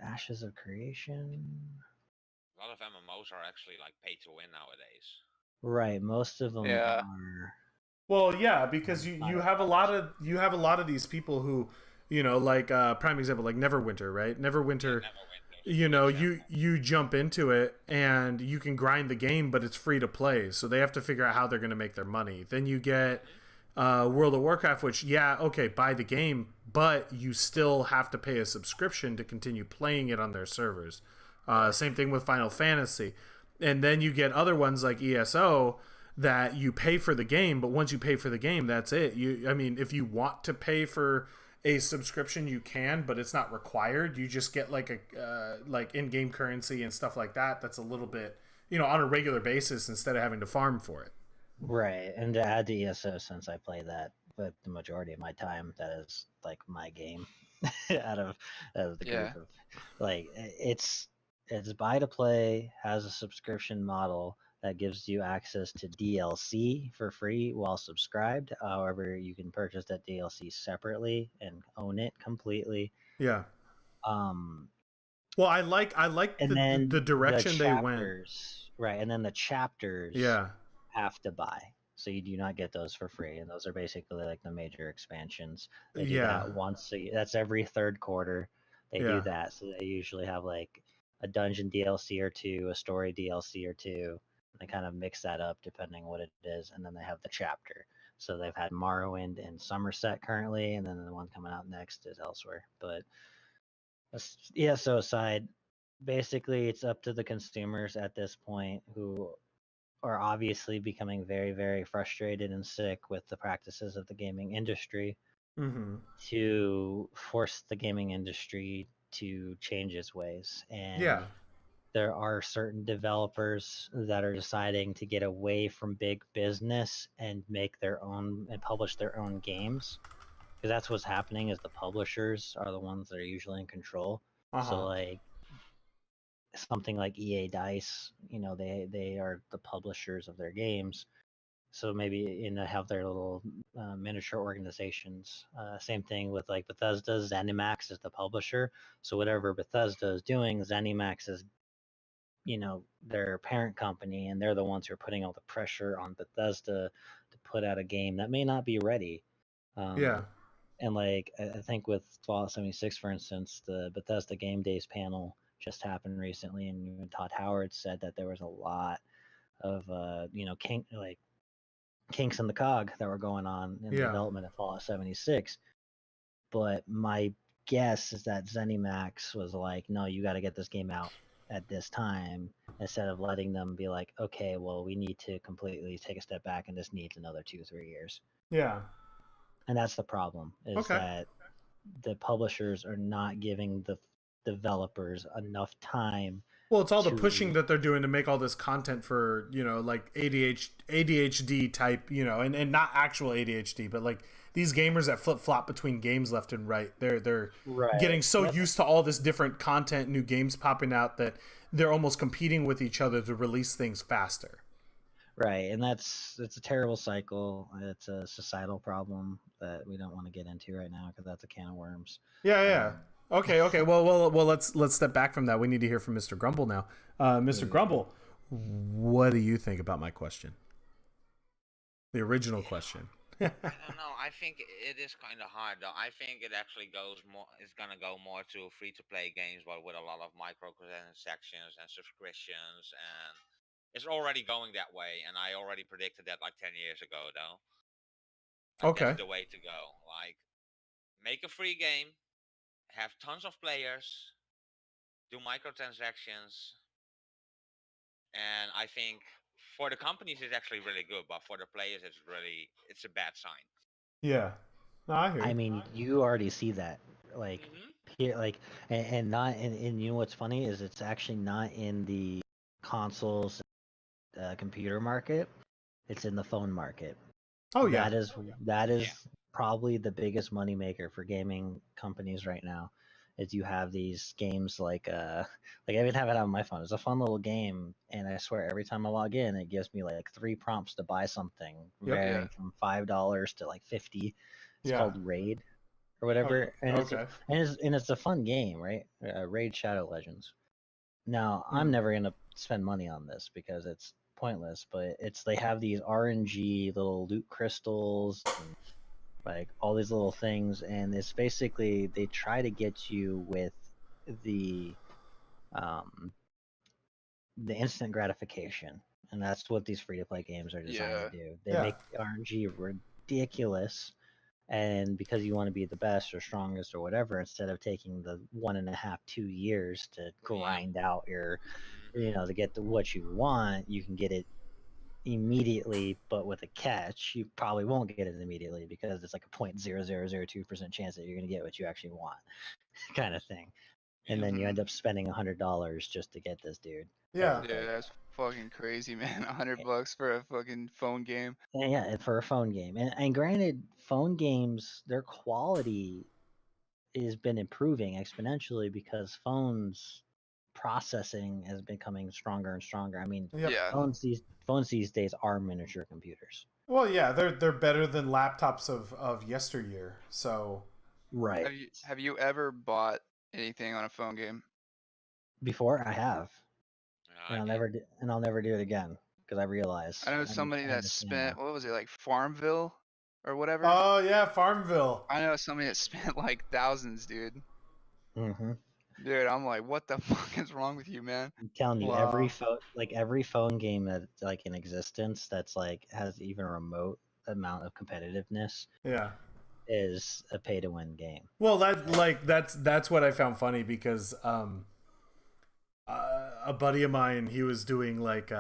Ashes of Creation? A lot of MMOs are actually like pay to win nowadays. Right. Most of them Yeah. are. Well, yeah, because you have a lot of these people who, like prime example, like Neverwinter, right? Neverwinter, you jump into it and you can grind the game, but it's free to play, so they have to figure out how they're going to make their money. Then you get World of Warcraft, which buy the game, but you still have to pay a subscription to continue playing it on their servers. Same thing with Final Fantasy, and then you get other ones like ESO. That you pay for the game, but once you pay for the game, that's it. If you want to pay for a subscription, you can, but it's not required. You just get like a like in-game currency and stuff like that. That's a little bit on a regular basis instead of having to farm for it. Right, and to add to ESO, since I play that with the majority of my time, that is like my game out of the Yeah. group of like it's buy to play, has a subscription model that gives you access to DLC for free while subscribed. However, you can purchase that DLC separately and own it completely. Yeah. Um, Well, I like and the then the direction they went. chapters, right? And then the chapters Yeah. have to buy. So you do not get those for free, and those are basically like the major expansions. They do Yeah. that once. That's every third quarter. They do Yeah. that. So they usually have like a dungeon DLC or two, a story DLC or two. And they kind of mix that up depending what it is, and then they have the chapter. So they've had Morrowind in Somerset currently, and then the one coming out next is elsewhere. But ESO aside, basically it's up to the consumers at this point who are obviously becoming very, very frustrated and sick with the practices of the gaming industry Mm-hmm. to force the gaming industry to change its ways. And Yeah. there are certain developers that are deciding to get away from big business and make their own and publish their own games. Because that's what's happening is the publishers are the ones that are usually in control. So like something like EA Dice, they are the publishers of their games. So maybe have their little miniature organizations. Same thing with like Bethesda. ZeniMax is the publisher. So whatever Bethesda is doing, ZeniMax is their parent company, and they're the ones who are putting all the pressure on Bethesda to put out a game that may not be ready. Yeah. And like I think with Fallout 76, for instance, the Bethesda Game Days panel just happened recently, and even Todd Howard said that there was a lot of kinks in the cog that were going on in the Yeah. development of Fallout 76. But my guess is that ZeniMax was like, no, you got to get this game out at this time, instead of letting them be like, okay, well, we need to completely take a step back and this needs another 2-3 years. Yeah. And that's the problem, is that the publishers are not giving the developers enough time. Well, it's all the pushing that they're doing to make all this content for, like ADHD type, and not actual ADHD, but like these gamers that flip flop between games left and right. They're Right. getting so used to all this different content, new games popping out, that they're almost competing with each other to release things faster. Right, and it's a terrible cycle. It's a societal problem that we don't want to get into right now because that's a can of worms. Yeah. Okay. Well. Let's step back from that. We need to hear from Mr. Grumble now. Mr. Grumble, what do you think about my question? The original question. I don't know. I think it is kind of hard, though. I think it actually it's gonna go more to free-to-play games, but with a lot of microtransactions and subscriptions, and it's already going that way. And I already predicted that like 10 years ago, though. Like, Okay. that's the way to go. Like, make a free game, have tons of players, do microtransactions, and I think for the companies it's actually really good, but for the players it's a bad sign. Yeah. No, I hear you. I mean, you already see that, like here, like, and not, and you know what's funny is it's actually not in the consoles, computer market. It's in the phone market. Oh yeah. That is probably the biggest moneymaker for gaming companies right now. Is you have these games like I even have it on my phone. It's a fun little game, and I swear every time I log in, it gives me like 3 prompts to buy something, varying from $5 to like 50. It's called Raid or whatever, and it's a fun game, right? Raid Shadow Legends. Now, I'm never gonna spend money on this because it's pointless, but they have these RNG little loot crystals and like all these little things, and it's basically they try to get you with the instant gratification, and that's what these free to play games are designed to do. They make RNG ridiculous, and because you want to be the best or strongest or whatever, instead of taking the 1.5-2 years to grind out your to get to what you want, you can get it immediately, but with a catch. You probably won't get it immediately because it's like a 0.0002% chance that you're going to get what you actually want kind of thing. and then you Mhm. end up spending $100 just to get this dude. Yeah. Like, Dude, that's fucking crazy, man. $100 for a fucking phone game. yeah, and for a phone game. And granted, phone games, their quality has been improving exponentially because phones processing has been becoming stronger and stronger. I mean, Yep. Yeah. phones these days are miniature computers. Well, yeah, they're better than laptops of yesteryear. So Right. Have you ever bought anything on a phone game? Before I have, I did. and I'll never do it again because I realize I know I somebody that understand spent, now. what was it, like Farmville or whatever? oh yeah, Farmville. I know somebody that spent like thousands, dude. Mm-hmm. Dude, I'm like, what the fuck is wrong with you, man? I'm telling you, Wow. every phone game that's like in existence that's like has even a remote amount of competitiveness Yeah. is a pay to win game. Well, that's what I found funny because a buddy of mine, he was doing like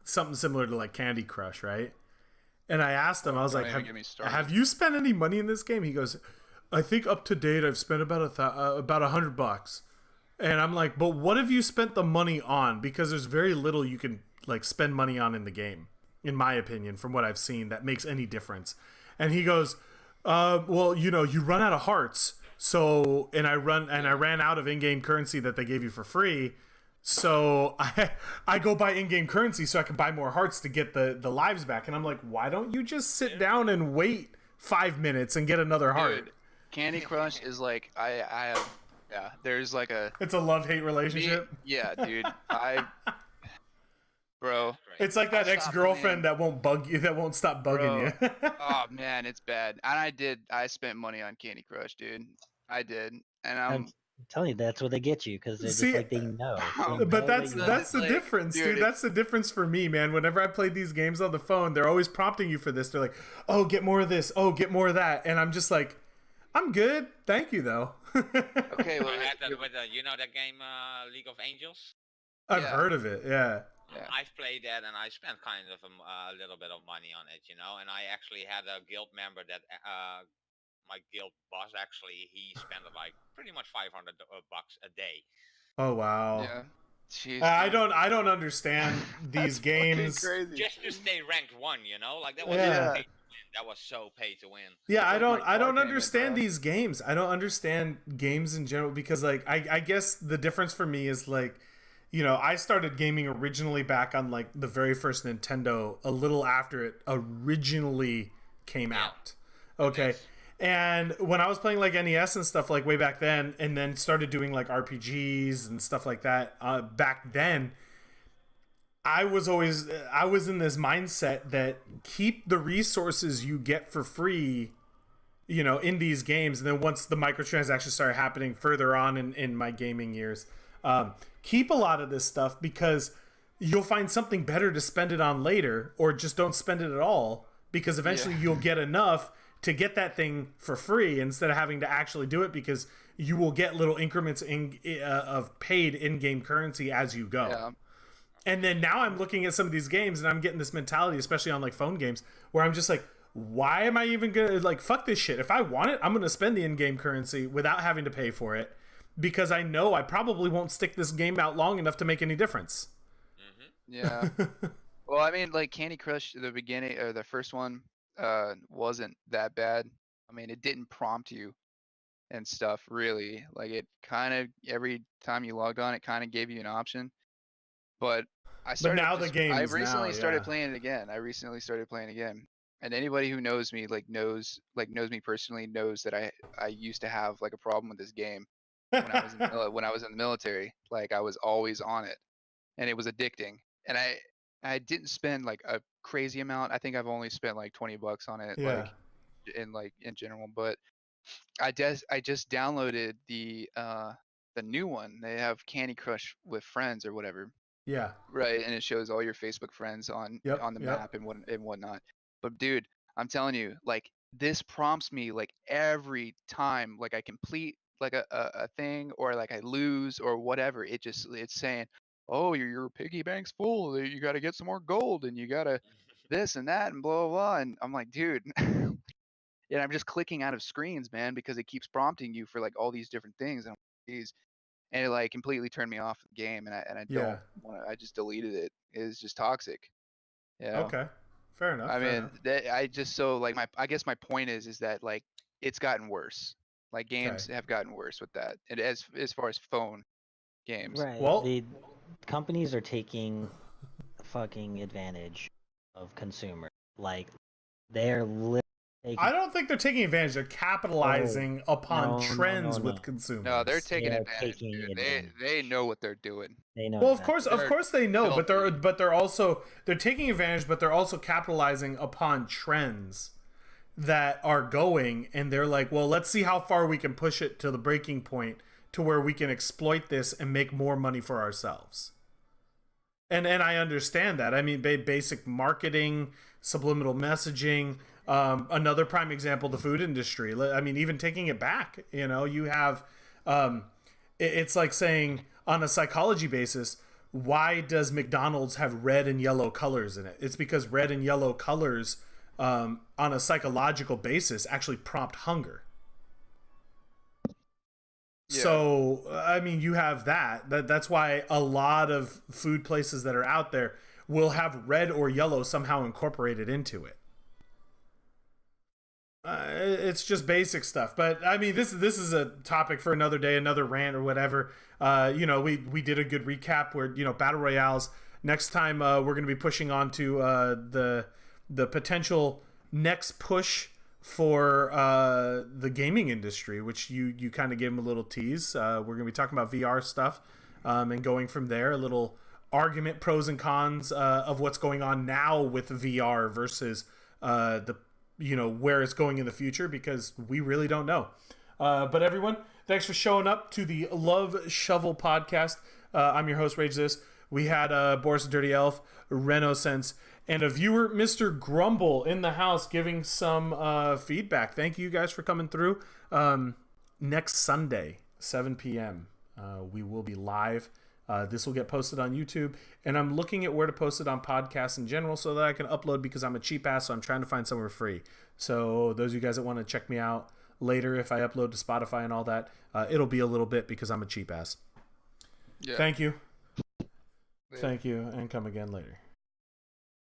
something similar to like Candy Crush, right? And I asked him, I was Don't like, even get me started. have you spent any money in this game? He goes, I think up to date I've spent about $100. And I'm like, but what have you spent the money on? Because there's very little you can like spend money on in the game, in my opinion, from what I've seen, that makes any difference. And he goes, well, you know, you run out of hearts. So, and I ran out of in-game currency that they gave you for free. So I go buy in-game currency so I can buy more hearts to get the lives back. And I'm like, why don't you just sit down and wait 5 minutes and get another heart? Dude, Candy Crush is like, I have, yeah, there's like a, It's a love-hate relationship. yeah, dude, bro, It's like that I stopped ex-girlfriend playing. that won't bug you, that won't stop bugging you. Oh man, it's bad. And I spent money on Candy Crush, dude. I did. And I'm telling you, that's what they get you because they're just See, like they know. but that that's you the like, difference, dude, dude. That's the difference for me, man. Whenever I play these games on the phone, they're always prompting you for this. They're like, "Oh, get more of this. Oh, get more of that," and I'm just like, "I'm good, thank you, though." okay, well, I had that with you know that game League of Angels. I've yeah. heard of it. Yeah. Yeah. I've played that and I spent kind of a little bit of money on it, you know. And I actually had a guild member that my guild boss actually he spent like pretty much $500 a day. Oh wow. Yeah. Jeez, I dude. don't understand these That's fucking games. crazy. Just to stay ranked one, you know, like that was Yeah. so pay to win. That was so pay to win. Yeah, It's like my I don't car payment, understand bro. these games. I don't understand games in general because like I guess the difference for me is like, you know, I started gaming originally back on like the very first Nintendo a little after it originally came out. Okay. NES. And when I was playing like NES and stuff like way back then and then started doing like RPGs and stuff like that back then, I was in this mindset that keep the resources you get for free, you know, in these games, and then once the microtransactions started happening further on in my gaming years, keep a lot of this stuff because you'll find something better to spend it on later, or just don't spend it at all because eventually you'll get enough to get that thing for free instead of having to actually do it because you will get little increments of paid in-game currency as you go. Yeah. And then now I'm looking at some of these games and I'm getting this mentality, especially on like phone games, where I'm just like, why am I even gonna like fuck this shit? If I want it, I'm gonna spend the in-game currency without having to pay for it because I know I probably won't stick this game out long enough to make any difference. Yeah. Well, I mean, like Candy Crush, the beginning or the first one, wasn't that bad. I mean, it didn't prompt you and stuff really. Like it kind of every time you logged on, it kind of gave you an option. But I started. now the games I now, recently started yeah. playing it again. And anybody who knows me, knows me personally, knows that I used to have like a problem with this game when I was in when I was in the military. Like I was always on it, and it was addicting. And I didn't spend like a crazy amount. I think I've only spent like $20 on it, Yeah. like in general. But I just downloaded the new one. They have Candy Crush with friends or whatever. Yeah. Right, and it shows all your Facebook friends on Yep, the yep. map and whatnot. But dude, I'm telling you, like this prompts me like every time like I complete like a thing or like I lose or whatever. It's saying, oh, your piggy bank's full. You got to get some more gold and you got to this and that and blah blah blah. And I'm like, dude. And I'm just clicking out of screens, man, because it keeps prompting you for like all these different things. And I'm like, geez. and it like completely turned me off the game, and I Yeah. don't want to. I just deleted it. It's just toxic. You know? Okay. Fair enough. I fair mean, enough. I just so like I guess my point is that like it's gotten worse. Like games Okay. have gotten worse with that, and as far as phone games. Right. Well- the companies are taking fucking advantage of consumers. Like they're literally taking. I don't think they're taking advantage. They're capitalizing upon no, trends no, with no. consumers. No, they're taking are advantage. taking Dude. advantage. They know what they're doing. They know. Well, of exactly. course they know, but filthy. they're also they're taking advantage, but they're also capitalizing upon trends that are going, and they're like, well, let's see how far we can push it to the breaking point to where we can exploit this and make more money for ourselves. And I understand that. I mean, basic marketing, subliminal messaging. Another prime example, the food industry. I mean, even taking it back, you have, it's like saying on a psychology basis, why does McDonald's have red and yellow colors in it? It's because red and yellow colors, on a psychological basis, actually prompt hunger. Yeah. So, I mean, you have that's why a lot of food places that are out there will have red or yellow somehow incorporated into it. It's just basic stuff. But I mean, this is a topic for another day, another rant or whatever. We did a good recap where, battle royales. Next time we're going to be pushing on to the potential next push for the gaming industry, which you kind of gave them a little tease. We're going to be talking about VR stuff and going from there. A little argument, pros and cons of what's going on now with VR versus where it's going in the future, because we really don't know. But everyone, thanks for showing up to the Love Shovel podcast. I'm your host, Rage This. We had Boris the Dirty Elf, Reno Sense, and a viewer, Mr. Grumble, in the house giving some feedback. Thank you guys for coming through. Next Sunday, 7 p.m., we will be live. This will get posted on YouTube, and I'm looking at where to post it on podcasts in general so that I can upload, because I'm a cheap ass, so I'm trying to find somewhere free. So those of you guys that want to check me out later, if I upload to Spotify and all that, it'll be a little bit because I'm a cheap ass. Yeah. Thank you. Yeah. Thank you, and come again later.